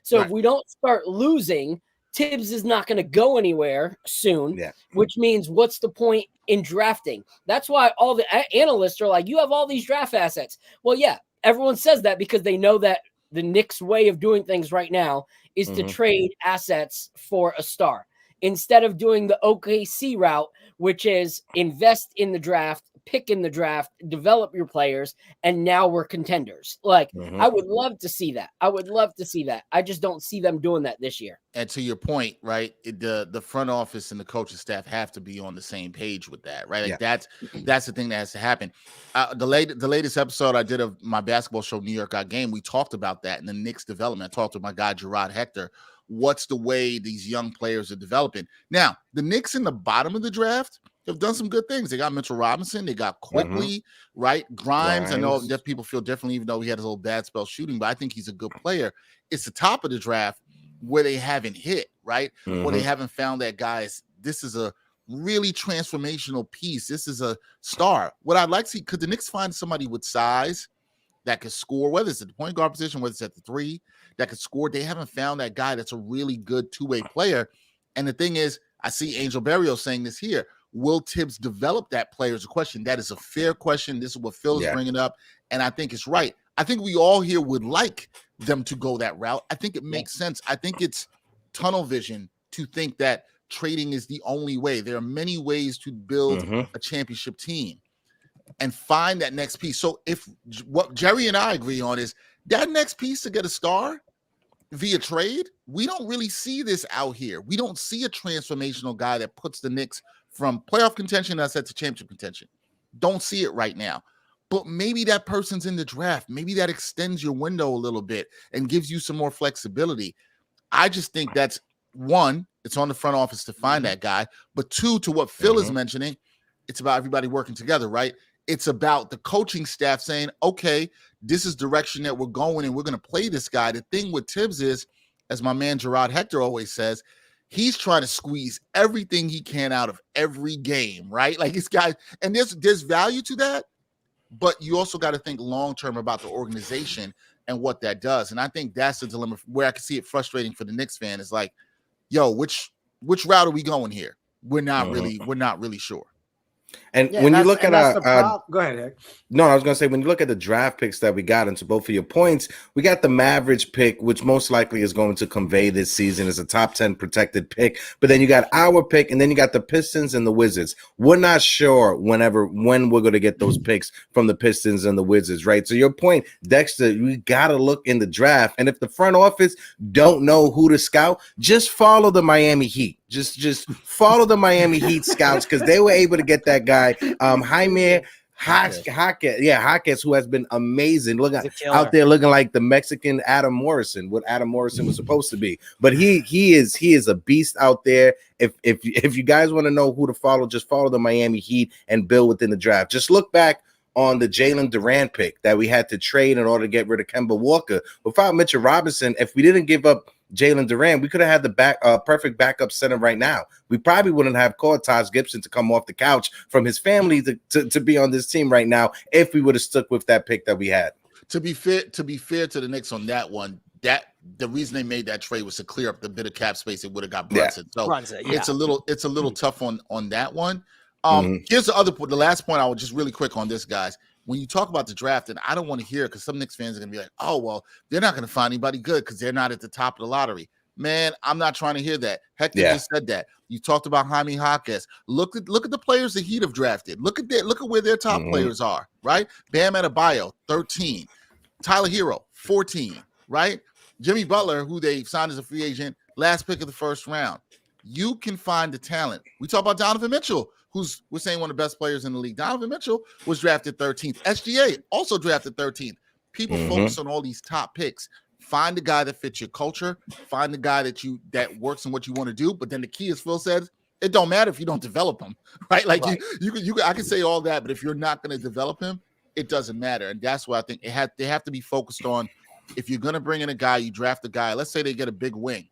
So if we don't start losing, Tibbs is not going to go anywhere soon, which means what's the point in drafting? That's why all the analysts are like, you have all these draft assets. Well, yeah, everyone says that because they know that the Knicks way of doing things right now is to trade assets for a star. Instead of doing the OKC route, which is invest in the draft, pick in the draft, develop your players, and now we're contenders. Like, I would love to see that. I just don't see them doing that this year. And to your point, right, the front office and the coaching staff have to be on the same page with that, right? Like that's the thing that has to happen. The latest episode I did of my basketball show, New York Got Game, we talked about that in the Knicks development. I talked to my guy, Hector. What's the way these young players are developing? Now, the Knicks in the bottom of the draft have done some good things. They got Mitchell Robinson. They got Quickly, right? Grimes. I know that people feel differently, even though he had his little bad spell shooting, but I think he's a good player. It's the top of the draft where they haven't hit, right? Where they haven't found that this is a really transformational piece. This is a star. What I'd like to see, could the Knicks find somebody with size that could score, whether it's at the point guard position, whether it's at the three, that could score? They haven't found that guy that's a really good two-way player. And the thing is, I see Angel Barrios saying this here. Will Tibbs develop that player is a question. That is a fair question. This is what Phil is bringing up, and I think it's right. I think we all here would like them to go that route. I think it makes sense. I think it's tunnel vision to think that trading is the only way. There are many ways to build a championship team and find that next piece. So if what Jerry and I agree on is that next piece to get a star via trade, we don't really see this out here. We don't see a transformational guy that puts the Knicks from playoff contention, I said, to championship contention. Don't see it right now. But maybe that person's in the draft. Maybe that extends your window a little bit and gives you some more flexibility. I just think that's, one, it's on the front office to find that guy. But two, to what Phil is mentioning, it's about everybody working together, right? It's about the coaching staff saying, okay, this is direction that we're going and we're going to play this guy. The thing with Tibbs is, as my man Hector always says, he's trying to squeeze everything he can out of every game, right? Like this guy, and there's value to that, but you also got to think long-term about the organization and what that does. And I think that's the dilemma where I can see it frustrating for the Knicks fan is like, yo, which route are we going here? We're not really sure. And when you look at go ahead, Heck. No, I was going to say, when you look at the draft picks that we got, into both of your points, we got the Mavericks pick, which most likely is going to convey this season as a top 10 protected pick. But then you got our pick, and then you got the Pistons and the Wizards. We're not sure when we're going to get those picks from the Pistons and the Wizards, right? So your point, Dexter, we got to look in the draft. And if the front office don't know who to scout, just follow the Miami Heat. Just follow the Miami Heat scouts, because they were able to get that guy, Jaime Jaquez, who has been amazing. Look out there looking like the Mexican Adam Morrison, what Adam Morrison was supposed to be. But he is a beast out there. If you guys want to know who to follow, just follow the Miami Heat and build within the draft. Just look back on the Jalen Durant pick that we had to trade in order to get rid of Kemba Walker. Without Mitchell Robinson, if we didn't give up Jalen Durant, we could have had the perfect backup center right now. We probably wouldn't have called Taj Gibson to come off the couch from his family to be on this team right now if we would have stuck with that pick that we had. To be fair to the Knicks on that one, that the reason they made that trade was to clear up the bit of cap space it would have got Brunson. So it's a little tough on that one. Here's the last point I would just really quick on this, guys. When you talk about the draft, and I don't want to hear it because some Knicks fans are going to be like, oh, well, they're not going to find anybody good because they're not at the top of the lottery. Man, I'm not trying to hear that. Hector just said that. You talked about Jaime Jaquez. Look at the players the Heat have drafted. Look at where their top players are, right? Bam Adebayo, 13. Tyler Hero, 14, right? Jimmy Butler, who they signed as a free agent, last pick of the first round. You can find the talent. We talk about Donovan Mitchell, we're saying one of the best players in the league. Donovan Mitchell was drafted 13th. SGA also drafted 13th. People focus on all these top picks. Find the guy that fits your culture. Find the guy that works in what you want to do. But then the key, as Phil said, it don't matter if you don't develop him, right? Like I can say all that, but if you're not going to develop him, it doesn't matter. And that's why I think they have to be focused on, if you're going to bring in a guy, you draft a guy. Let's say they get a big wing,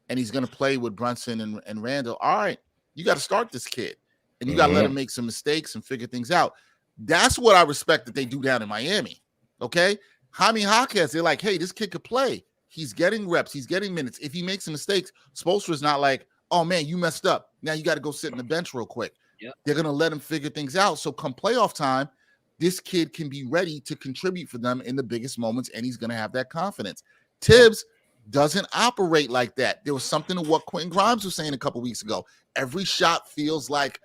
and he's going to play with Brunson and Randle. All right, you got to start this kid. And you got to let him make some mistakes and figure things out. That's what I respect that they do down in Miami, okay? Jaime Jaquez, they're like, hey, this kid could play. He's getting reps. He's getting minutes. If he makes some mistakes, Spoelstra's not like, oh, man, you messed up. Now you got to go sit on the bench real quick. Yep. They're going to let him figure things out. So come playoff time, this kid can be ready to contribute for them in the biggest moments, and he's going to have that confidence. Tibbs doesn't operate like that. There was something to what Quentin Grimes was saying a couple weeks ago. Every shot feels like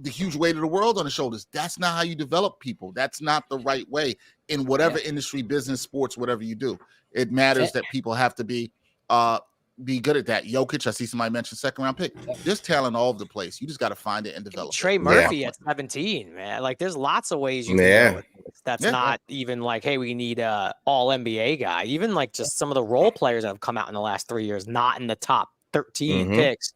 the huge weight of the world on the shoulders. That's not how you develop people. That's not the right way in whatever industry, business, sports, whatever you do. It matters that people have to be good at that. Jokic, I see somebody mention second round pick. There's talent all over the place. You just got to find it and develop Trey Murphy at 17, man. Like, there's lots of ways you can go with this. That's not even like, hey, we need a all NBA guy. Even like just some of the role players that have come out in the last 3 years, not in the top 13 picks,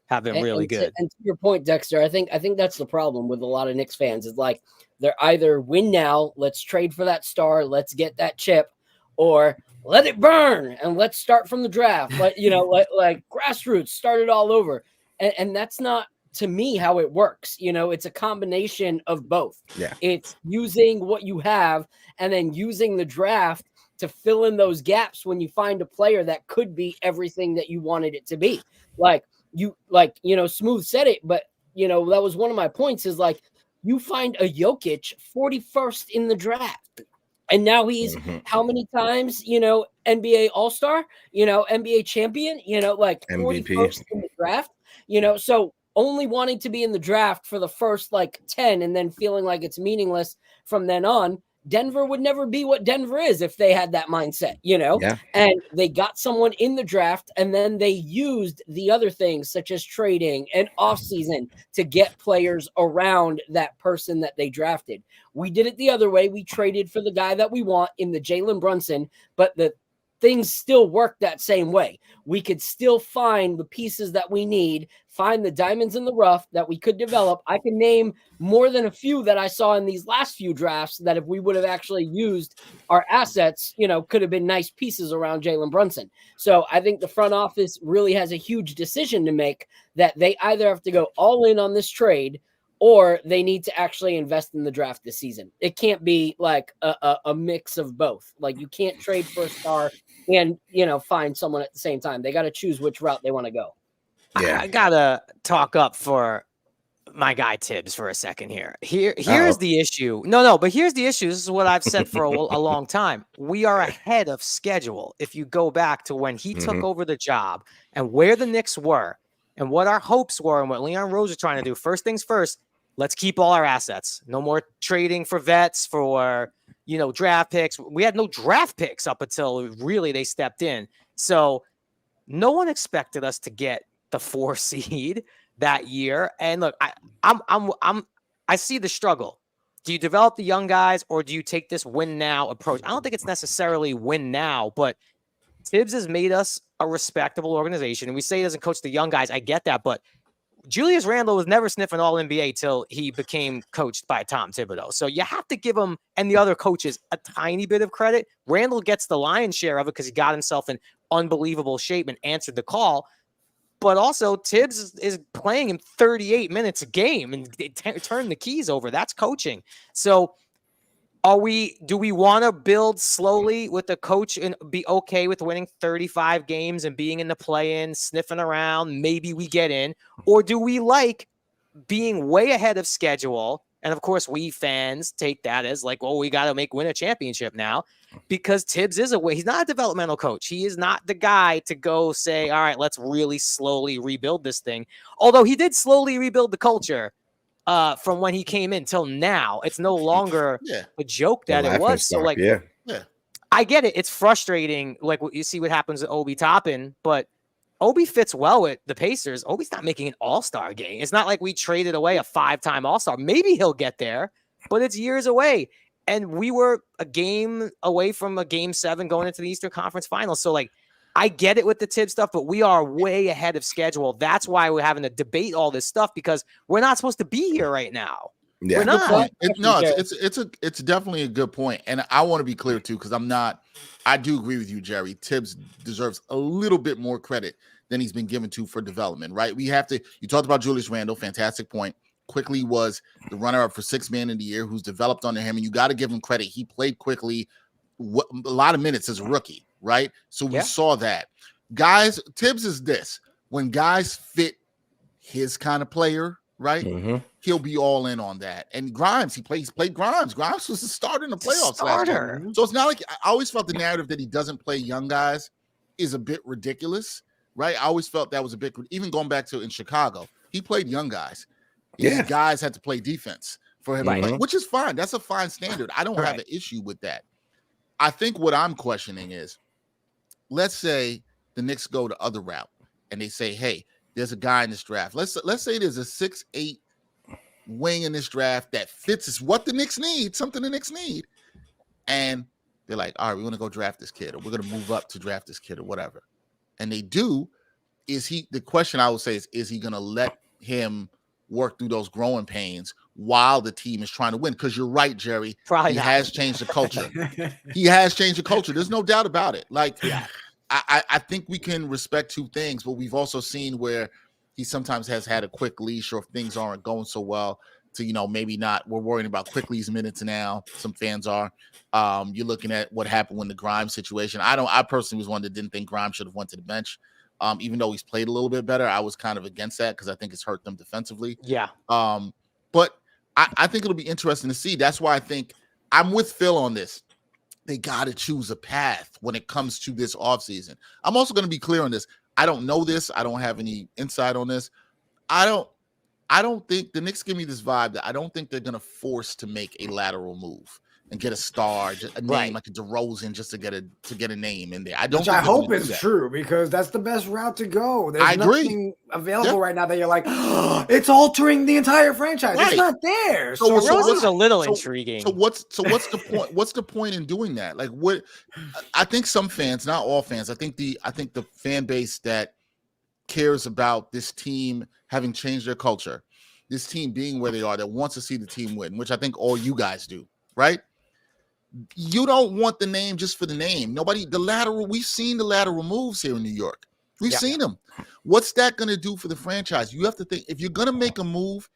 have been really good. And to your point, Dexter, I think that's the problem with a lot of Knicks fans. Is like, they're either win now, let's trade for that star, let's get that chip, or let it burn and let's start from the draft. Like grassroots, start it all over. And that's not, to me, how it works. It's a combination of both. Yeah. It's using what you have and then using the draft to fill in those gaps when you find a player that could be everything that you wanted it to be. Smooth said it, but that was one of my points, is like, you find a Jokic 41st in the draft, and now he's how many times, NBA All-Star, NBA champion, like 41st in the draft, so only wanting to be in the draft for the first 10 and then feeling like it's meaningless from then on. Denver would never be what Denver is if they had that mindset, and they got someone in the draft, and then they used the other things such as trading and offseason to get players around that person that they drafted. We did it the other way. We traded for the guy that we want in the Jalen Brunson, but the things still work that same way. We could still find the pieces that we need, find the diamonds in the rough that we could develop. I can name more than a few that I saw in these last few drafts that, if we would have actually used our assets, could have been nice pieces around Jalen Brunson. So I think the front office really has a huge decision to make, that they either have to go all in on this trade, or they need to actually invest in the draft this season. It can't be like a mix of both. Like, you can't trade for a star and, find someone at the same time. They got to choose which route they want to go. Yeah. I got to talk up for my guy Tibbs for a second here. Here's the issue. No, but here's the issue. This is what I've said for a long time. We are ahead of schedule. If you go back to when he took over the job and where the Knicks were and what our hopes were and what Leon Rose was trying to do, first things first, let's keep all our assets. No more trading for vets, for, draft picks. We had no draft picks up until really they stepped in. So no one expected us to get the 4 seed that year. And look, I see the struggle. Do you develop the young guys or do you take this win now approach? I don't think it's necessarily win now, but Tibbs has made us a respectable organization. And we say he doesn't coach the young guys. I get that, but Julius Randle was never sniffing all NBA till he became coached by Tom Thibodeau. So you have to give him and the other coaches a tiny bit of credit. Randle gets the lion's share of it because he got himself in unbelievable shape and answered the call. But also Tibbs is playing him 38 minutes a game and turn the keys over. That's coaching. So do we want to build slowly with the coach and be okay with winning 35 games and being in the play-in, sniffing around, maybe we get in? Or do we like being way ahead of schedule? And of course, we fans take that as like, well, we got to win a championship now because Tibbs he's not a developmental coach. He is not the guy to go say, all right, let's really slowly rebuild this thing. Although he did slowly rebuild the culture from when he came in till now. It's no longer a joke that it was. So like, I get it. It's frustrating. Like you see what happens with Obi Toppin, but Obi fits well with the Pacers. Obi's not making an all-star game. It's not like we traded away a 5-time all-star. Maybe he'll get there, but it's years away. And we were a game away from a game 7 going into the Eastern Conference Finals. So like, I get it with the Tibbs stuff, but we are way ahead of schedule. That's why we're having to debate all this stuff because we're not supposed to be here right now. Yeah. We're not. It's definitely a good point. And I want to be clear too, because I do agree with you, Jerry. Tibbs deserves a little bit more credit than he's been given to for development, right? You talked about Julius Randle, fantastic point. Quickly was the runner-up for 6th man of the year who's developed under him, and you got to give him credit. He played quickly a lot of minutes as a rookie, right? So we saw that. Guys, Tibbs is this. When guys fit his kind of player, right? He'll be all in on that. And Grimes, he played Grimes. Grimes was the starter in the playoffs last year. So it's not like I always felt the narrative that he doesn't play young guys is a bit ridiculous, right? I always felt that was a bit, even going back to in Chicago, he played young guys. These guys had to play defense for him, to play, which is fine. That's a fine standard. I don't have an issue with that. I think what I'm questioning is, let's say the Knicks go the other route and they say, hey, there's a guy in this draft. Let's say there's a 6'8" wing in this draft that fits is what the Knicks need, something the Knicks need. And they're like, all right, we want to go draft this kid, or we're going to move up to draft this kid or whatever. And they do. The question I would say is he going to let him work through those growing pains while the team is trying to win? Because you're right, Jerry. Probably has changed the culture. He has changed the culture. There's no doubt about it. Like, I think we can respect two things, but we've also seen where he sometimes has had a quick leash, or if things aren't going so well, to, maybe not. We're worrying about Quickly's minutes now. Some fans are. You're looking at what happened when the Grimes situation. I personally was one that didn't think Grimes should have went to the bench. Even though he's played a little bit better, I was kind of against that because I think it's hurt them defensively. Yeah. But I think it'll be interesting to see. That's why I think I'm with Phil on this. They got to choose a path when it comes to this offseason. I'm also going to be clear on this. I don't know this. I don't have any insight on this. I don't think the Knicks give me this vibe that I don't think they're going to force to make a lateral move and get a star, a name like a DeRozan, just to get a name in there. Which I hope is true, because that's the best route to go. There's nothing available right now that you're like, oh, it's altering the entire franchise. It's not there. So DeRozan's a little intriguing. So what's the point? What's the point in doing that? Like, what? I think some fans, not all fans, I think the fan base that cares about this team having changed their culture, this team being where they are, that wants to see the team win, which I think all you guys do, right? You don't want the name just for the name. We've seen the lateral moves here in New York. We've seen them. What's that going to do for the franchise? You have to think, if you're going to make a move,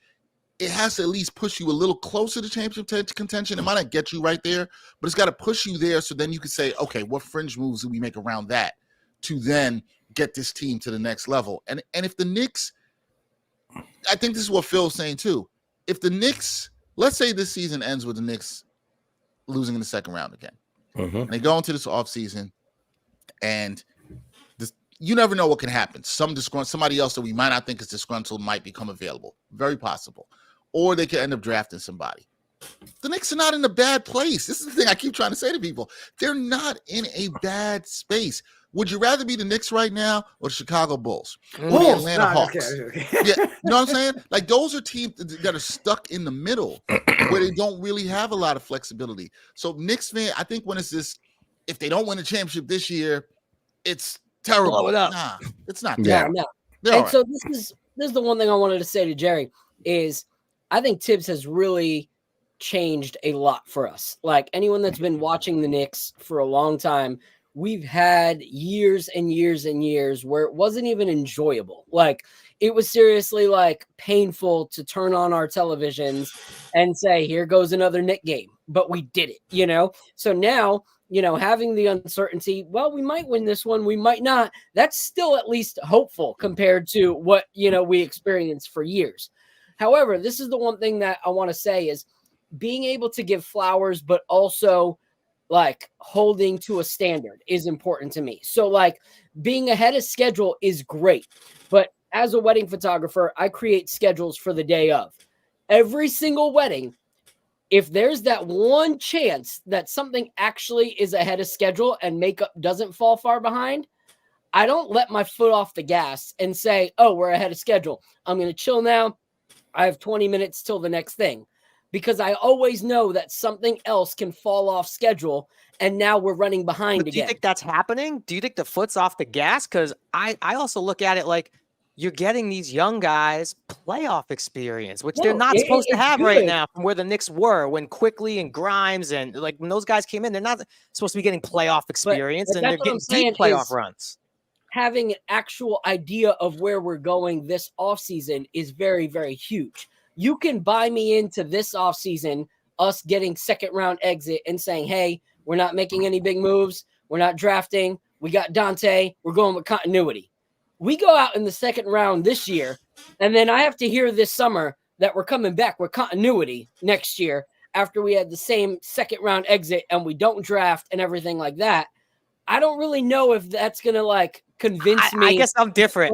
it has to at least push you a little closer to championship contention. It might not get you right there, but it's got to push you there, so then you can say, okay, what fringe moves do we make around that to then get this team to the next level? And if the Knicks I think this is what Phil's saying too. If the Knicks, let's say this season ends with the Knicks losing in the second round again, and they go into this offseason, and you never know what can happen. Somebody else that we might not think is disgruntled might become available. Very possible. Or they could end up drafting somebody. The Knicks are not in a bad place. This is the thing I keep trying to say to people. They're not in a bad space. Would you rather be the Knicks right now or the Chicago Bulls? Or the Atlanta Hawks? Okay. Yeah, you know what I'm saying? Like, those are teams that are stuck in the middle where they don't really have a lot of flexibility. So Knicks fan, I think when it's this, if they don't win the championship this year, it's terrible. Blow it up. Nah, it's not. No. They're And all so this is the one thing I wanted to say to Jerry is I think Tibbs has really changed a lot for us. Like, anyone that's been watching the Knicks for a long time, we've had years and years and years where it wasn't even enjoyable. Like, it was seriously like painful to turn on our televisions and say, here goes another Knick game. But we did it, you know? So now, you know, having the uncertainty, well, we might win this one, we might not. That's still at least hopeful compared to what, you know, we experienced for years. However, this is the one thing that I want to say is being able to give flowers, but also like holding to a standard is important to me. So like being ahead of schedule is great, but as a wedding photographer, I create schedules for the day of. Every single wedding, if there's that one chance that something actually is ahead of schedule and makeup doesn't fall far behind, I don't let my foot off the gas and say, oh, we're ahead of schedule. I'm going to chill now. I have 20 minutes till the next thing, because I always know that something else can fall off schedule and now we're running behind again. Do you think that's happening? Do you think the foot's off the gas? Because I also look at it like you're getting these young guys playoff experience, which they're not supposed to have right now from where the Knicks were when Quickly and Grimes and like when those guys came in, they're not supposed to be getting playoff experience, and they're getting deep playoff runs. Having an actual idea of where we're going this offseason is very, very huge. You can buy me into this offseason, us getting second round exit and saying, hey, we're not making any big moves. We're not drafting. We got Dante. We're going with continuity. We go out in the second round this year, and then I have to hear this summer that we're coming back with continuity next year after we had the same second round exit and we don't draft and everything like that. I don't really know if that's going to like convince me. I guess I'm different.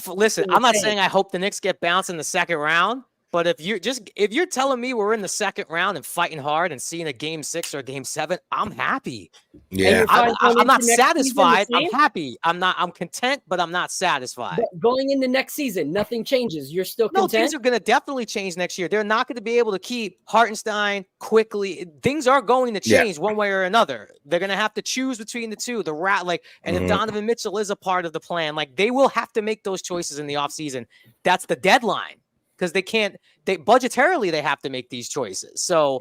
Listen, I'm not saying I hope the Knicks get bounced in the second round, but if you're telling me we're in the second round and fighting hard and seeing a game 6 or game 7, I'm happy. Yeah. I'm not satisfied. I'm happy. I'm content, but I'm not satisfied. But going into next season, nothing changes. You're still content? No, things are going to definitely change next year. They're not going to be able to keep Hartenstein Quickly. Things are going to change one way or another. They're going to have to choose between the two. And if Donovan Mitchell is a part of the plan, like they will have to make those choices in the offseason. That's the deadline. Because budgetarily they have to make these choices. So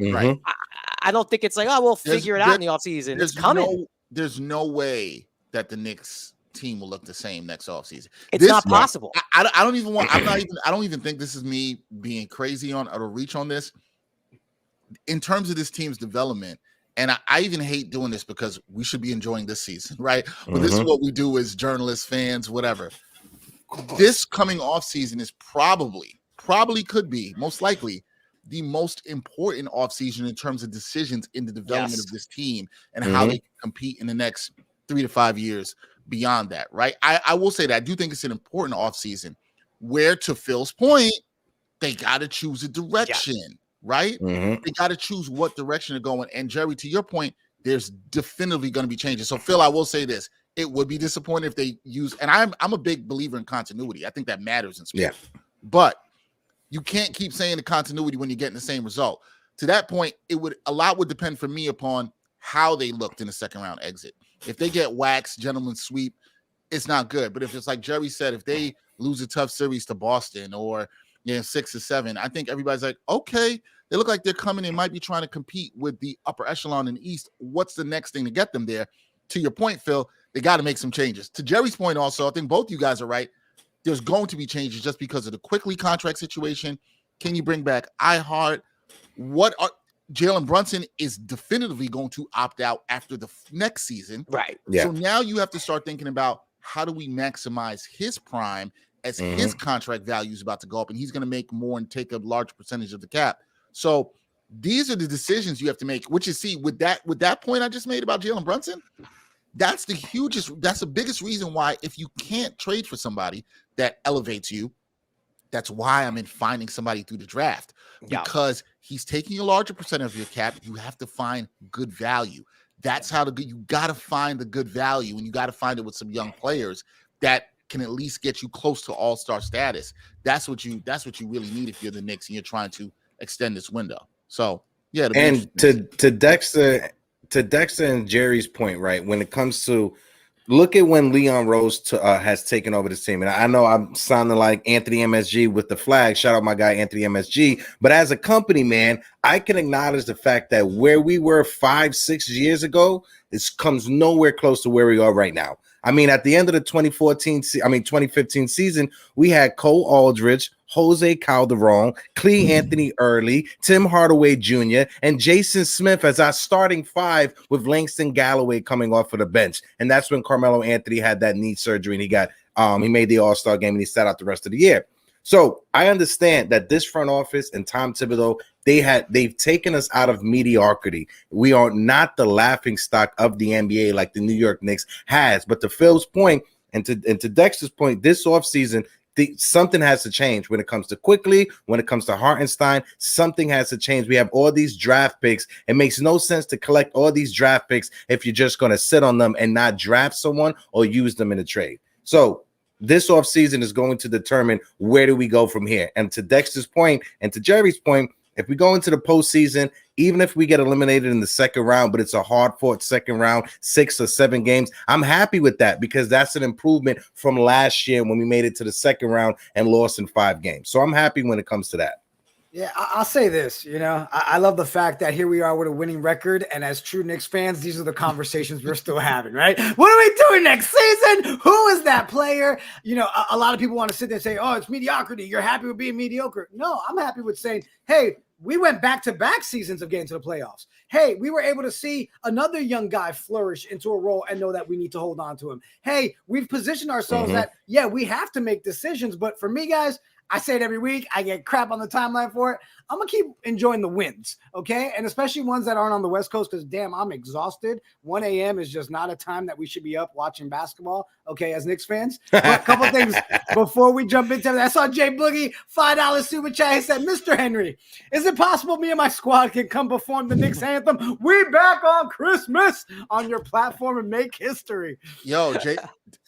I don't think it's like, oh, we'll figure it out in the offseason. It's coming. There's no way that the Knicks team will look the same next offseason. It's not possible. I don't even think this is me being crazy on or reach on this. In terms of this team's development, and I even hate doing this because we should be enjoying this season, right? But this is what we do as journalists, fans, whatever. This coming offseason is probably could be most likely the most important offseason in terms of decisions in the development of this team and how they can compete in the next 3 to 5 years beyond that, right? I will say that I do think it's an important offseason where, to Phil's point, they got to choose a direction, right? They got to choose what direction to go in. And Jerry, to your point, there's definitely going to be changes. So Phil, I will say this. It would be disappointing if they use, and I'm a big believer in continuity. I think that matters in sports. But you can't keep saying the continuity when you're getting the same result. To that point, a lot would depend for me upon how they looked in the second round exit. If they get waxed, gentleman's sweep, it's not good. But if it's like Jerry said, if they lose a tough series to Boston or 6 or 7, I think everybody's like, okay, they look like they're coming and might be trying to compete with the upper echelon in the East. What's the next thing to get them there? To your point, Phil, they got to make some changes. To Jerry's point also, I think both you guys are right. There's going to be changes just because of the Quickly contract situation. Can you bring back iHeart? Jalen Brunson is definitively going to opt out after the next season. Right. Yeah. So now you have to start thinking about how do we maximize his prime as his contract value is about to go up, and he's going to make more and take a large percentage of the cap. So these are the decisions you have to make. Which is, see, with that point I just made about Jalen Brunson, that's the biggest reason why, if you can't trade for somebody that elevates you, that's why I'm in finding somebody through the draft, because he's taking a larger percent of your cap. You have to find good value. That's how you got to find the good value, and you got to find it with some young players that can at least get you close to all-star status. That's what you really need if you're the Knicks and you're trying to extend this window. So yeah, and to Dexter and Jerry's point, right? When it comes to, look at when Leon Rose has taken over this team. And I know I'm sounding like Anthony MSG with the flag. Shout out my guy, Anthony MSG. But as a company, man, I can acknowledge the fact that where we were 5-6 years ago, it comes nowhere close to where we are right now. I mean, at the end of the 2015 season, we had Cole Aldridge, Jose Calderon, Clee Anthony Early, Tim Hardaway Jr., and Jason Smith as our starting five, with Langston Galloway coming off of the bench. And that's when Carmelo Anthony had that knee surgery, and he made the All-Star game, and he sat out the rest of the year. So I understand that this front office and Tom Thibodeau, they've taken us out of mediocrity. We are not the laughing stock of the NBA like the New York Knicks has. But to Phil's point and to Dexter's point, this offseason, something has to change when it comes to Quickly, when it comes to Hartenstein. Something has to change. We have all these draft picks. It makes no sense to collect all these draft picks if you're just going to sit on them and not draft someone or use them in a trade. So this offseason is going to determine where do we go from here. And to Dexter's point and to Jerry's point, if we go into the postseason, even if we get eliminated in the second round, but it's a hard-fought second round, 6 or 7 games, I'm happy with that, because that's an improvement from last year when we made it to the second round and lost in 5 games. So I'm happy when it comes to that. Yeah, I'll say this, I love the fact that here we are with a winning record, and as true Knicks fans, these are the conversations we're still having, right? What are we doing next season? Who is that player? A lot of people want to sit there and say, oh, it's mediocrity. You're happy with being mediocre. No, I'm happy with saying, hey, we went back-to-back seasons of getting to the playoffs. Hey, we were able to see another young guy flourish into a role and know that we need to hold on to him. Hey, we've positioned ourselves that, we have to make decisions. But for me, guys, I say it every week. I get crap on the timeline for it. I'm going to keep enjoying the wins, okay? And especially ones that aren't on the West Coast, because, damn, I'm exhausted. 1 a.m. is just not a time that we should be up watching basketball, okay, as Knicks fans. But a couple things before we jump into it. I saw Jay Boogie, $5 super chat. He said, Mr. Henry, is it possible me and my squad can come perform the Knicks anthem? We back on Christmas on your platform and make history. Yo,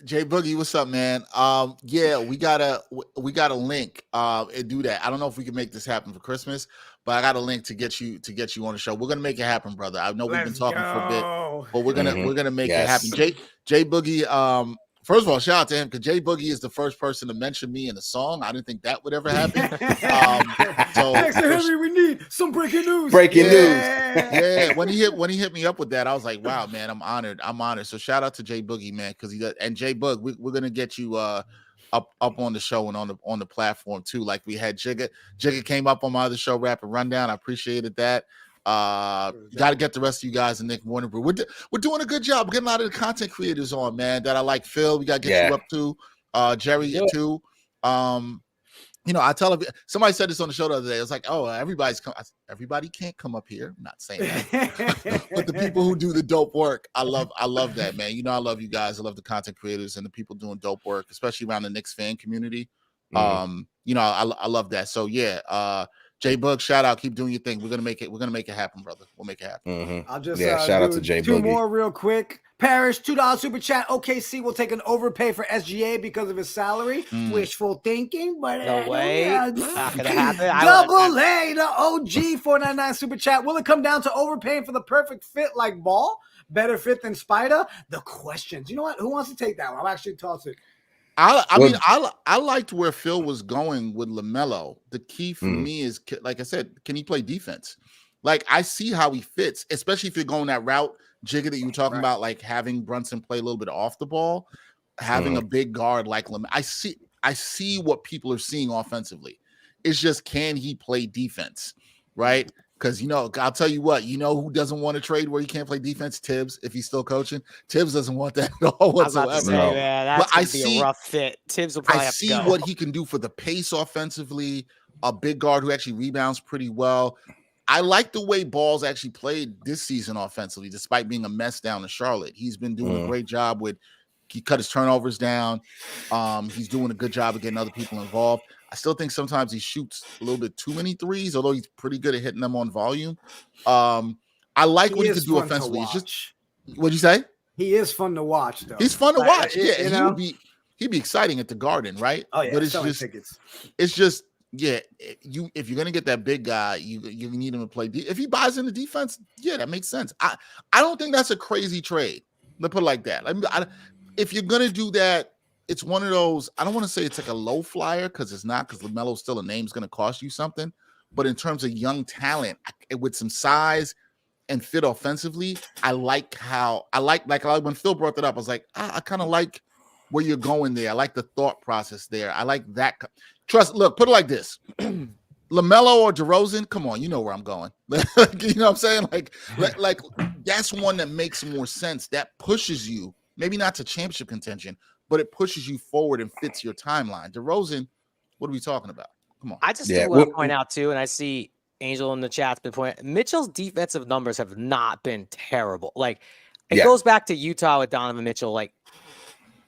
Jay Boogie, what's up, man? Yeah, we got a link and do that. I don't know if we can make this happen for Christmas, but I got a link to get you on the show. We're gonna make it happen, brother. I know we've been talking for a bit, but we're gonna make it happen. Jay Boogie, first of all, shout out to him, because Jay Boogie is the first person to mention me in a song. I didn't think that would ever happen. Dexter Henry, we need some breaking news. Yeah, when he hit me up with that, I was like, wow, man, I'm honored. So shout out to Jay Boogie, man, because and Jay Boog, we're gonna get you up on the show and on the platform too. Like we had Jigga came up on my other show, Rapid Rundown. I appreciated that. Got to get the rest of you guys in Nick Morning Brew. We're doing a good job getting a lot of the content creators on, man, that I like. Phil, we got to get you up to. Jerry too. I tell somebody said this on the show the other day. It was like, oh, everybody can't come up here. I'm not saying that, but the people who do the dope work, I love that, man. I love you guys. I love the content creators and the people doing dope work, especially around the Knicks fan community. I love that. So yeah, Jay Bug, shout out, keep doing your thing. We're gonna make it happen, brother. We'll make it happen. I'll just shout out to Jay two Boogie. more real quick. Parrish, $2 super chat. OKC will take an overpay for SGA because of his salary. Wishful thinking, but no way. Not gonna happen. Double A, the OG 499 super chat. Will it come down to overpaying for the perfect fit like Ball? Better fit than Spider? The questions. You know what? Who wants to take that one? I'll actually toss it. I liked where Phil was going with LaMelo. The key for me is, like I said, can he play defense? Like, I see how he fits, especially if you're going that route, Jigga, that you were talking about, like having Brunson play a little bit off the ball, having a big guard like LaMelo. I see what people are seeing offensively. It's just, can he play defense, right? Because, I'll tell you what, who doesn't want to trade where he can't play defense? Tibbs, if he's still coaching. Tibbs doesn't want that at all whatsoever. I was about to say, that's going to be a rough fit. Tibbs will probably have to go. I see what he can do for the pace offensively, a big guard who actually rebounds pretty well. I like the way Ball's actually played this season offensively, despite being a mess down in Charlotte. He's been doing a great job he cut his turnovers down. He's doing a good job of getting other people involved. I still think sometimes he shoots a little bit too many threes, although he's pretty good at hitting them on volume. I like what he can do offensively. It's just, what'd you say? He is fun to watch, though. He's fun to watch. Yeah, and he'd be exciting at the Garden, right? Oh yeah, but it's just if you're gonna get that big guy, you need him to play. If he buys into defense, that makes sense. I don't think that's a crazy trade. Let's put it like that. If you're gonna do that, it's one of those. I don't want to say it's like a low flyer because it's not. Because LaMelo's still a name is going to cost you something. But in terms of young talent with some size and fit offensively, I like when Phil brought that up. I was like, I kind of like where you're going there. I like the thought process there. I like that. Look, put it like this. LaMelo or DeRozan, come on, you know where I'm going. You know what I'm saying? Like that's one that makes more sense. That pushes you, maybe not to championship contention, but it pushes you forward and fits your timeline. DeRozan, what are we talking about? Come on. I just do want to point out too, and I see Angel in the chat's been pointing. Mitchell's defensive numbers have not been terrible. Like it goes back to Utah with Donovan Mitchell. Like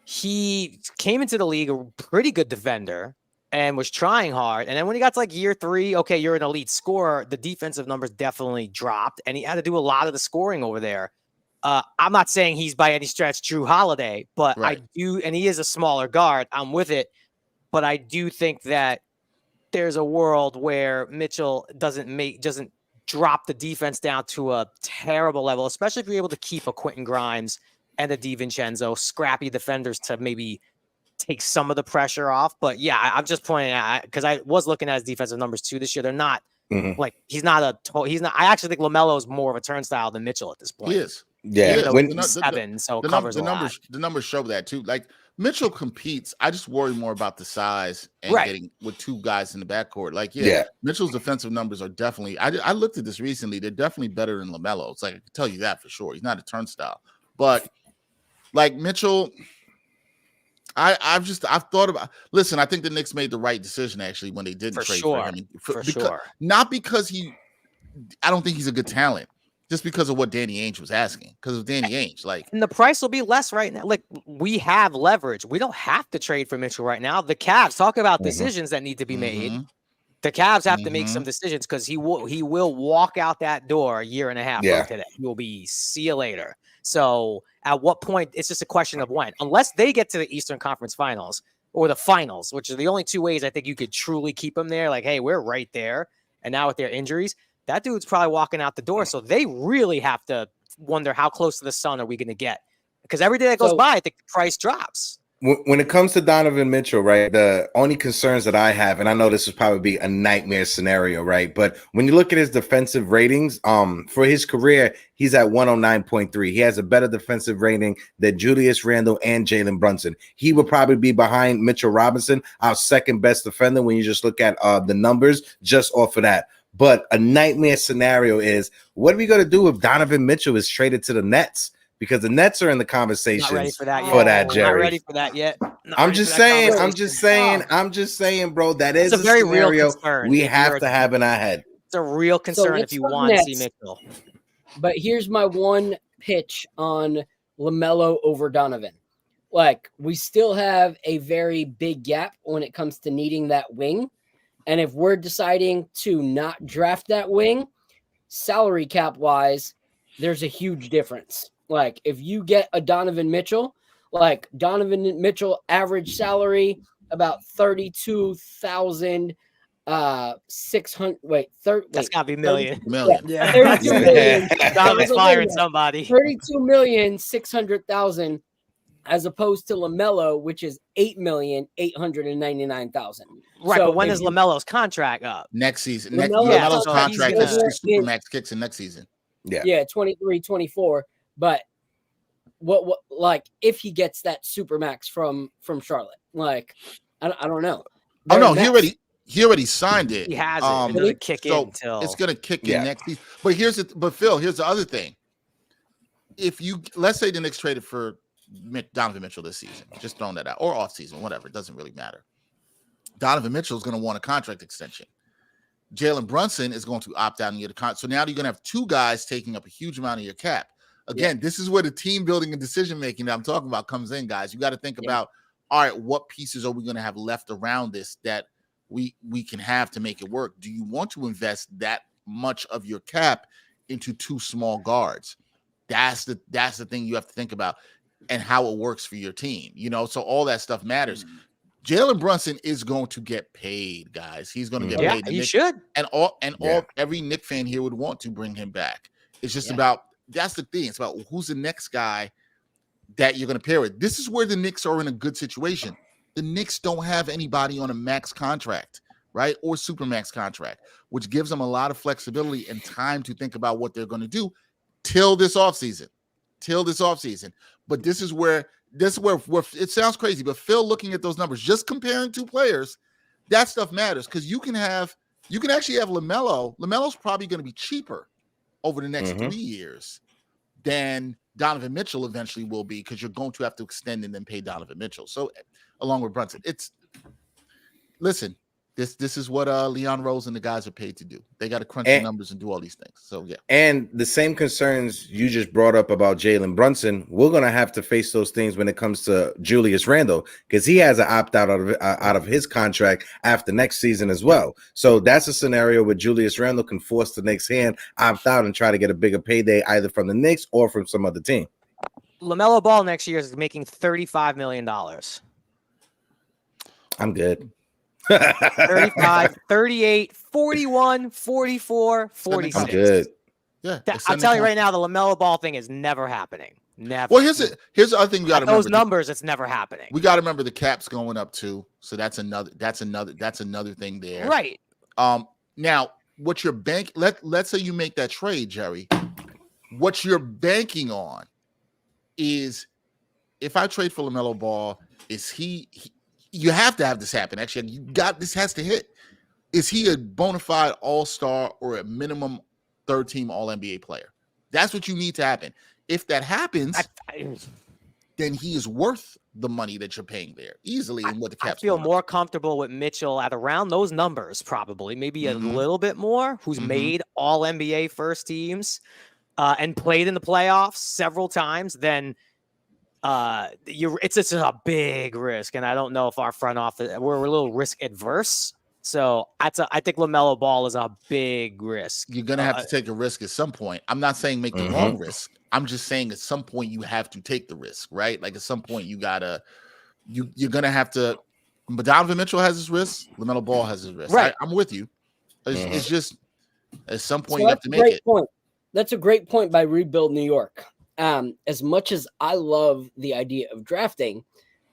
he came into the league a pretty good defender and was trying hard. And then when he got to like year 3, okay, you're an elite scorer. The defensive numbers definitely dropped, and he had to do a lot of the scoring over there. I'm not saying he's by any stretch Drew Holiday, but I do, and he is a smaller guard. I'm with it, but I do think that there's a world where Mitchell doesn't drop the defense down to a terrible level, especially if you're able to keep a Quentin Grimes and a DiVincenzo, scrappy defenders to maybe take some of the pressure off. But yeah, I'm just pointing out because I was looking at his defensive numbers too this year. They're not like he's not. I actually think LaMelo is more of a turnstile than Mitchell at this point. He is. Yeah, the numbers show that too. Like Mitchell competes. I just worry more about the size and getting with two guys in the backcourt. Like, Mitchell's defensive numbers are definitely. I looked at this recently. They're definitely better than LaMelo. It's like I can tell you that for sure. He's not a turnstile, but like Mitchell, I've thought about. Listen, I think the Knicks made the right decision actually when they didn't trade for him. Not because I don't think he's a good talent. Just because of what Danny Ainge was asking, because of Danny Ainge, and the price will be less right now. Like we have leverage. We don't have to trade for Mitchell right now. The Cavs talk about decisions that need to be made. The Cavs have to make some decisions because he will walk out that door a year and a half from today. He will be see you later. So at what point? It's just a question of when. Unless they get to the Eastern Conference Finals or the Finals, which are the only two ways I think you could truly keep him there. Like, hey, we're right there. And now with their injuries, that dude's probably walking out the door. So they really have to wonder how close to the sun are we going to get? Because every day that goes by, I think the price drops. When it comes to Donovan Mitchell, right, the only concerns that I have, and I know this would probably be a nightmare scenario, right, but when you look at his defensive ratings, for his career, he's at 109.3. He has a better defensive rating than Julius Randle and Jalen Brunson. He would probably be behind Mitchell Robinson, our second best defender, when you just look at the numbers just off of that. But a nightmare scenario is, what are we going to do if Donovan Mitchell is traded to the Nets? Because the Nets are in the conversation for that, Jerry. Not ready for that yet. I'm just saying, bro. That is a very scenario real concern. We have to have in our head. It's a real concern if you want to see Mitchell. But here's my one pitch on LaMelo over Donovan. Like, we still have a very big gap when it comes to needing that wing. And if we're deciding to not draft that wing, salary cap wise, there's a huge difference. Like if you get a Donovan Mitchell, average salary about 32,600. That's gotta be million. Yeah. 32 million. Donovan's firing somebody. 32,600,000 as opposed to LaMelo, which is 8,899,000. Right, but when is LaMelo's contract up? Next season. LaMelo's contract is Supermax kicks in next season. Yeah, 23, 24. But what like if he gets that Supermax from Charlotte, like I don't know. Oh no, he He already signed it. He has it. It doesn't kick in until it's going to kick in next season. But Phil, here's the other thing. If you let's say the Knicks traded for Donovan Mitchell this season, just throwing that out, or off season, whatever, it doesn't really matter. Donovan Mitchell is going to want a contract extension. Jalen Brunson is going to opt out and get a contract. So now you're going to have two guys taking up a huge amount of your cap. Again, this is where the team building and decision making that I'm talking about comes in, guys. You got to think about, all right, what pieces are we going to have left around this that we can have to make it work? Do you want to invest that much of your cap into two small guards? That's the thing you have to think about, and how it works for your team. So all that stuff matters. Jalen Brunson is going to get paid, guys. He's going to get paid. You should. Every Knick fan here would want to bring him back. It's just about, that's the thing. It's about who's the next guy that you're going to pair with. This is where the Knicks are in a good situation. The Knicks don't have anybody on a max contract, right? Or super max contract, which gives them a lot of flexibility and time to think about what they're going to do till this offseason. But this is where it sounds crazy, but Phil, looking at those numbers, just comparing two players, that stuff matters, because you can actually have LaMelo. LaMelo's probably going to be cheaper over the next 3 years than Donovan Mitchell eventually will be, because you're going to have to extend and then pay Donovan Mitchell. So along with Brunson, this is what Leon Rose and the guys are paid to do. They got to crunch the numbers and do all these things. So and the same concerns you just brought up about Jalen Brunson, we're gonna have to face those things when it comes to Julius Randle, because he has an opt out of his contract after next season as well. So that's a scenario where Julius Randle can force the Knicks' hand, opt out, and try to get a bigger payday either from the Knicks or from some other team. LaMelo Ball next year is making $35 million. I'm good. 35, 38, 41, 44, 46. I'm good. Yeah, I'm telling you right now, the LaMelo Ball thing is never happening. Never. Well, here's the other thing we got to remember. Those numbers, it's never happening. We got to remember the cap's going up too, so that's another thing there. Right. Now, what you're let's say you make that trade, Jerry. What you're banking on is, if I trade for LaMelo Ball, is he you have to have this happen. Actually, this has to hit. Is he a bona fide all-star or a minimum third-team All-NBA player? That's what you need to happen. If that happens, then he is worth the money that you're paying there easily. And what the cap's I feel more comfortable with Mitchell at around those numbers, probably maybe a little bit more. Who's made All-NBA first teams and played in the playoffs several times than. It's just a big risk, and I don't know if our front office, we're a little risk adverse. So I think LaMelo Ball is a big risk. You're gonna have to take a risk at some point. I'm not saying make the wrong risk. I'm just saying at some point you have to take the risk, right? Like at some point you're gonna have to. But Donovan Mitchell has his risk. LaMelo Ball has his risk. Right. I'm with you. It's just at some point you have to make it. Point. That's a great point by Rebuild New York. As much as I love the idea of drafting,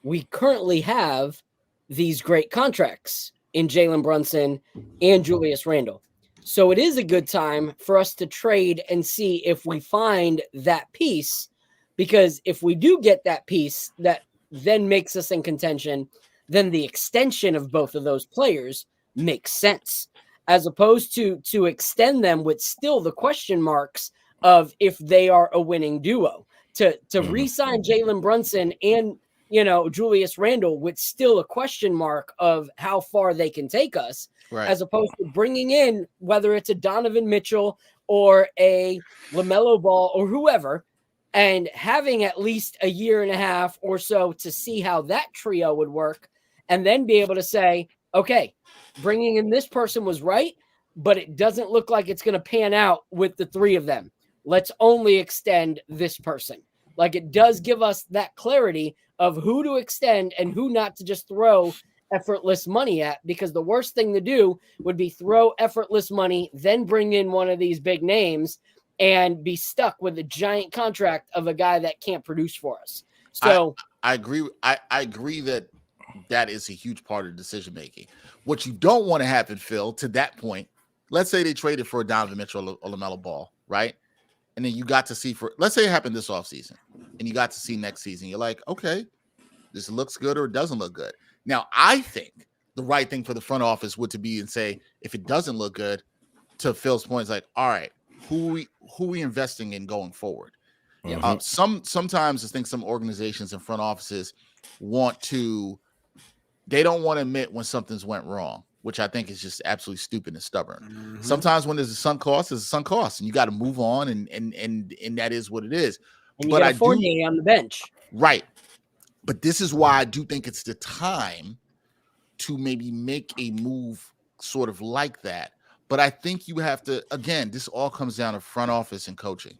we currently have these great contracts in Jalen Brunson and Julius Randle. So it is a good time for us to trade and see if we find that piece, because if we do get that piece that then makes us in contention, then the extension of both of those players makes sense, as opposed to extend them with still the question marks of if they are a winning duo. To re-sign Jalen Brunson and Julius Randle with still a question mark of how far they can take us, right, as opposed to bringing in, whether it's a Donovan Mitchell or a LaMelo Ball or whoever, and having at least a year and a half or so to see how that trio would work, and then be able to say, okay, bringing in this person was right, but it doesn't look like it's going to pan out with the three of them. Let's only extend this person. Like, it does give us that clarity of who to extend and who not to just throw effortless money at, because the worst thing to do would be throw effortless money, then bring in one of these big names and be stuck with a giant contract of a guy that can't produce for us. So I agree. I agree that is a huge part of decision making. What you don't want to happen, Phil, to that point, let's say they traded for a Donovan Mitchell or LaMelo Ball, right? And then you got to see let's say it happened this offseason, and you got to see next season. You're like, okay, this looks good or it doesn't look good. Now, I think the right thing for the front office would to be and say, if it doesn't look good, to Phil's point, it's like, all right, who we investing in going forward? Yeah. Sometimes I think some organizations and front offices they don't want to admit when something's went wrong, which I think is just absolutely stupid and stubborn. Sometimes when there's a sunk cost, and you got to move on, and that is what it is. And you got Fournier on the bench. Right. But this is why I do think it's the time to maybe make a move sort of like that. But I think you have to, again, this all comes down to front office and coaching.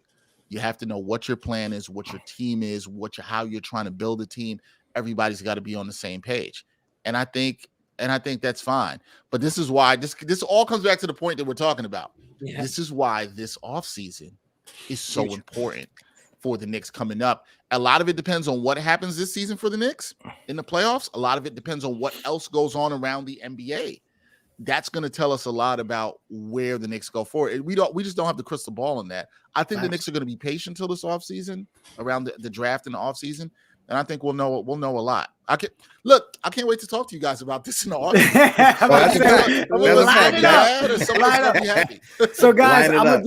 You have to know what your plan is, what your team is, how you're trying to build a team. Everybody's got to be on the same page. And I think that's fine. But this is why this all comes back to the point that we're talking about. Yeah. This is why this offseason is so important for the Knicks coming up. A lot of it depends on what happens this season for the Knicks in the playoffs. A lot of it depends on what else goes on around the NBA. That's going to tell us a lot about where the Knicks go forward. We just don't have the crystal ball on that. I think the Knicks are going to be patient till this offseason, around the draft and the offseason. And I think we'll know a lot. I can't wait to talk to you guys about this in the audience. So guys, I'm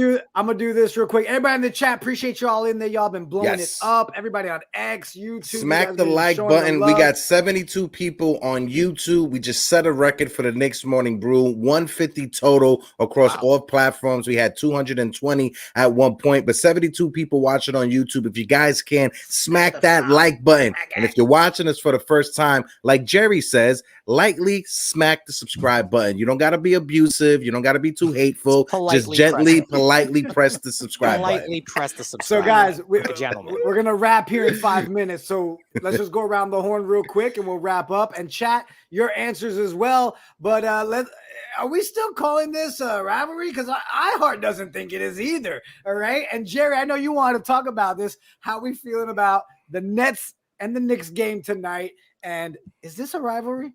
gonna do this real quick. Everybody in the chat, appreciate you all in there. Y'all been blowing it up. Everybody on X, YouTube, smack the like button. We got 72 people on YouTube. We just set a record for the Knicks Morning Brew, 150 total across all platforms. We had 220 at one point, but 72 people watching on YouTube. If you guys can, smack that like button. And if you're watching us for the first time, like Jerry says, lightly smack the subscribe button. You don't got to be abusive. You don't got to be too hateful. Just gently, politely press the subscribe button. Politely press the subscribe. So guys, we're going to wrap here in 5 minutes. So let's just go around the horn real quick and we'll wrap up and chat your answers as well. But are we still calling this a rivalry? Because iHeart doesn't think it is either. All right. And Jerry, I know you want to talk about this. How we feeling about the Nets and the Knicks game tonight? And is this a rivalry?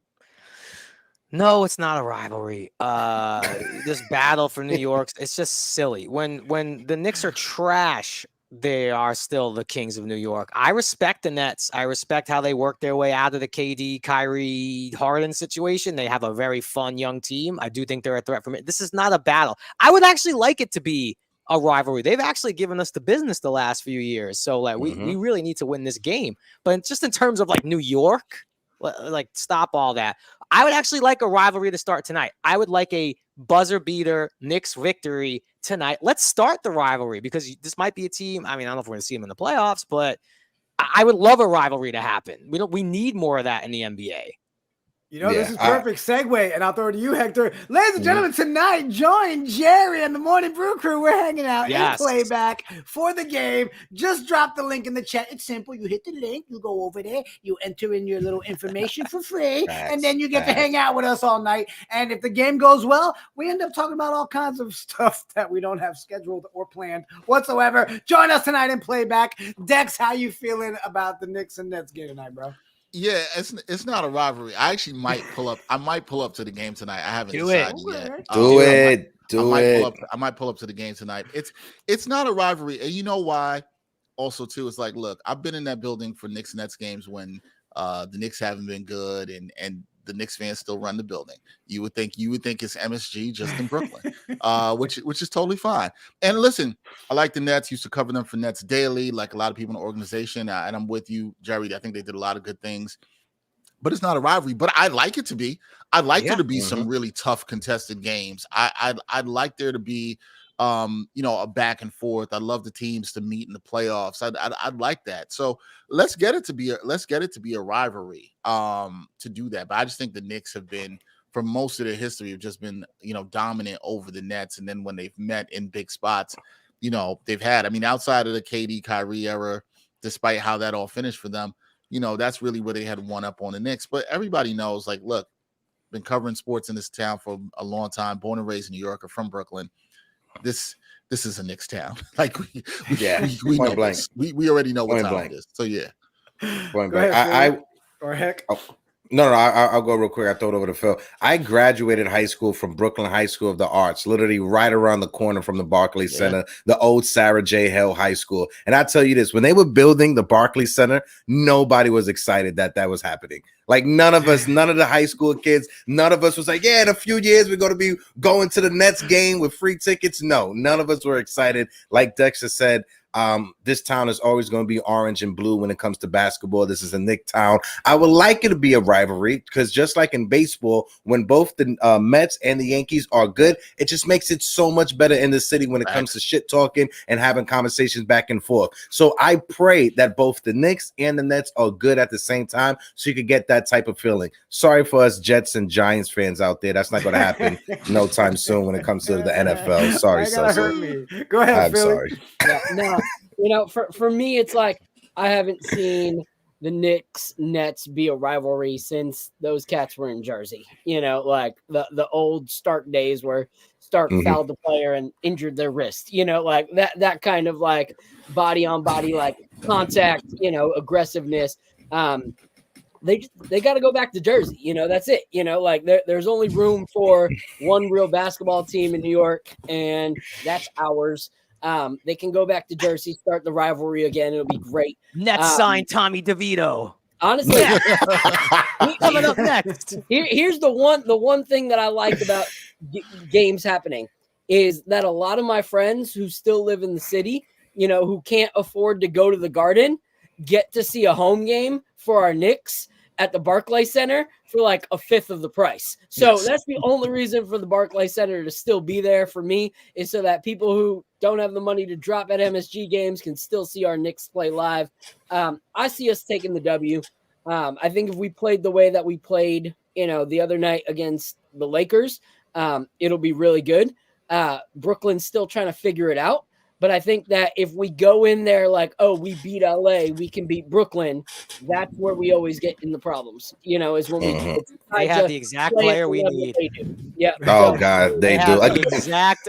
No, it's not a rivalry. This battle for New York, it's just silly. When the Knicks are trash, they are still the kings of New York. I respect the Nets. I respect how they work their way out of the KD, Kyrie, Harden situation. They have a very fun young team. I do think they're a threat from it. This is not a battle. I would actually like it to be a rivalry. They've actually given us the business the last few years. So like we really need to win this game. But just in terms of like New York, like stop all that. I would actually like a rivalry to start tonight. I would like a buzzer beater Knicks victory tonight. Let's start the rivalry because this might be a team. I mean, I don't know if we're going to see them in the playoffs, but I would love a rivalry to happen. We need more of that in the NBA. You know, this is perfect segue, and I'll throw it to you, Hector. Ladies and gentlemen, tonight, join Jerry and the Morning Brew crew. We're hanging out in playback for the game. Just drop the link in the chat. It's simple. You hit the link. You go over there. You enter in your little information for free, and then you get to hang out with us all night. And if the game goes well, we end up talking about all kinds of stuff that we don't have scheduled or planned whatsoever. Join us tonight in playback. Dex, how you feeling about the Knicks and Nets game tonight, bro? Yeah, it's not a rivalry. I actually might pull up. I might pull up to the game tonight. I haven't decided yet. I might pull up to the game tonight. It's not a rivalry, and you know why? Also, too, it's like, look, I've been in that building for Knicks Nets games when the Knicks haven't been good, and the Knicks fans still run the building. You would think it's MSG just in Brooklyn, which is totally fine. And listen, I like the Nets. Used to cover them for Nets Daily, like a lot of people in the organization. And I'm with you, Jerry. I think they did a lot of good things, but it's not a rivalry. But I'd like it to be. I'd like there to be some really tough contested games. I'd like there to be a back and forth. I'd love the teams to meet in the playoffs. I'd like that. So let's get it to be a rivalry to do that. But I just think the Knicks have been, for most of their history, have just been, dominant over the Nets. And then when they've met in big spots, they've had, outside of the KD Kyrie era, despite how that all finished for them, that's really where they had one up on the Knicks. But everybody knows, like, look, been covering sports in this town for a long time, born and raised in New York, or from Brooklyn. This is a Knicks town. Like we know this. We already know what time it is. So yeah. Point blank. Or heck. Oh, no, I'll go real quick. I throw it over to Phil. I graduated high school from Brooklyn High School of the Arts, literally right around the corner from the Barclays Center, the old Sarah J. Hill High School. And I tell you this, when they were building the Barclays Center, nobody was excited that was happening. Like none of us, none of the high school kids, none of us was like, yeah, in a few years we're going to be going to the Nets game with free tickets. No, none of us were excited. Like Dexter said, this town is always going to be orange and blue when it comes to basketball. This is a Knick town. I would like it to be a rivalry because just like in baseball, when both the Mets and the Yankees are good, it just makes it so much better in the city when it comes to shit talking and having conversations back and forth. So I pray that both the Knicks and the Nets are good at the same time so you could get that type of feeling. Sorry for us Jets and Giants fans out there. That's not going to happen no time soon when it comes to the NFL. Sorry, hurt me. Go ahead, I'm Philly. sorry. Yeah, no, for me, it's like I haven't seen the Knicks Nets be a rivalry since those cats were in Jersey. Like the old Stark days where Stark fouled the player and injured their wrist. Like that kind of like body on body like contact. Aggressiveness. They got to go back to Jersey. That's it. Like there's only room for one real basketball team in New York, and that's ours. They can go back to Jersey, start the rivalry again. It'll be great. Nets sign Tommy DeVito. Honestly, coming up next. Here's the one thing that I like about games happening is that a lot of my friends who still live in the city, who can't afford to go to the Garden, get to see a home game for our Knicks at the Barclays Center for like a fifth of the price. So that's the only reason for the Barclays Center to still be there for me, is so that people who don't have the money to drop at MSG games can still see our Knicks play live. I see us taking the W. I think if we played the way that we played, the other night against the Lakers, it'll be really good. Brooklyn's still trying to figure it out. But I think that if we go in there like, oh, we beat LA, we can beat Brooklyn, that's where we always get in the problems, is when we they have the exact player we need. Yeah. Oh, God, they do. The exact,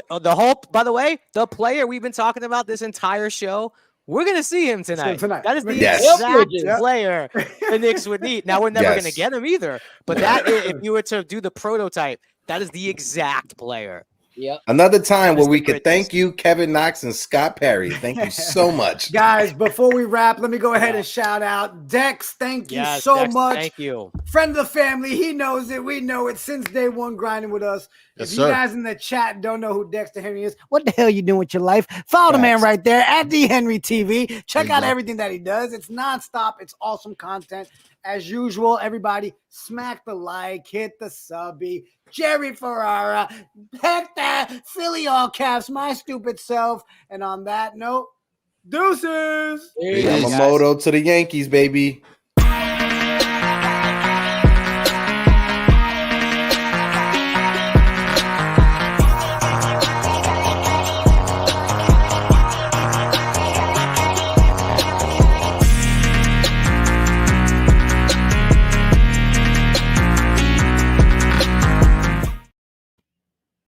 by the way, the player we've been talking about this entire show, we're going to see him tonight. That is the exact player the Knicks would need. Now, we're never going to get him either. But that, if you were to do the prototype, that is the exact player. Yeah. Another time where we could thank you, Kevin Knox and Scott Perry. Thank you so much. Guys, before we wrap, let me go ahead and shout out Dex. Thank you so much. Thank you. Friend of the family. He knows it. We know it since day one, grinding with us. Yes, if you guys in the chat don't know who Dexter Henry is, what the hell you doing with your life? Follow the man right there at D Henry TV. Check out everything that he does. It's nonstop. It's awesome content. As usual, everybody smack the like, hit the subby. Jerry Ferrara, Hector, Philly all caps, my stupid self. And on that note, deuces. Yamamoto to the Yankees, baby.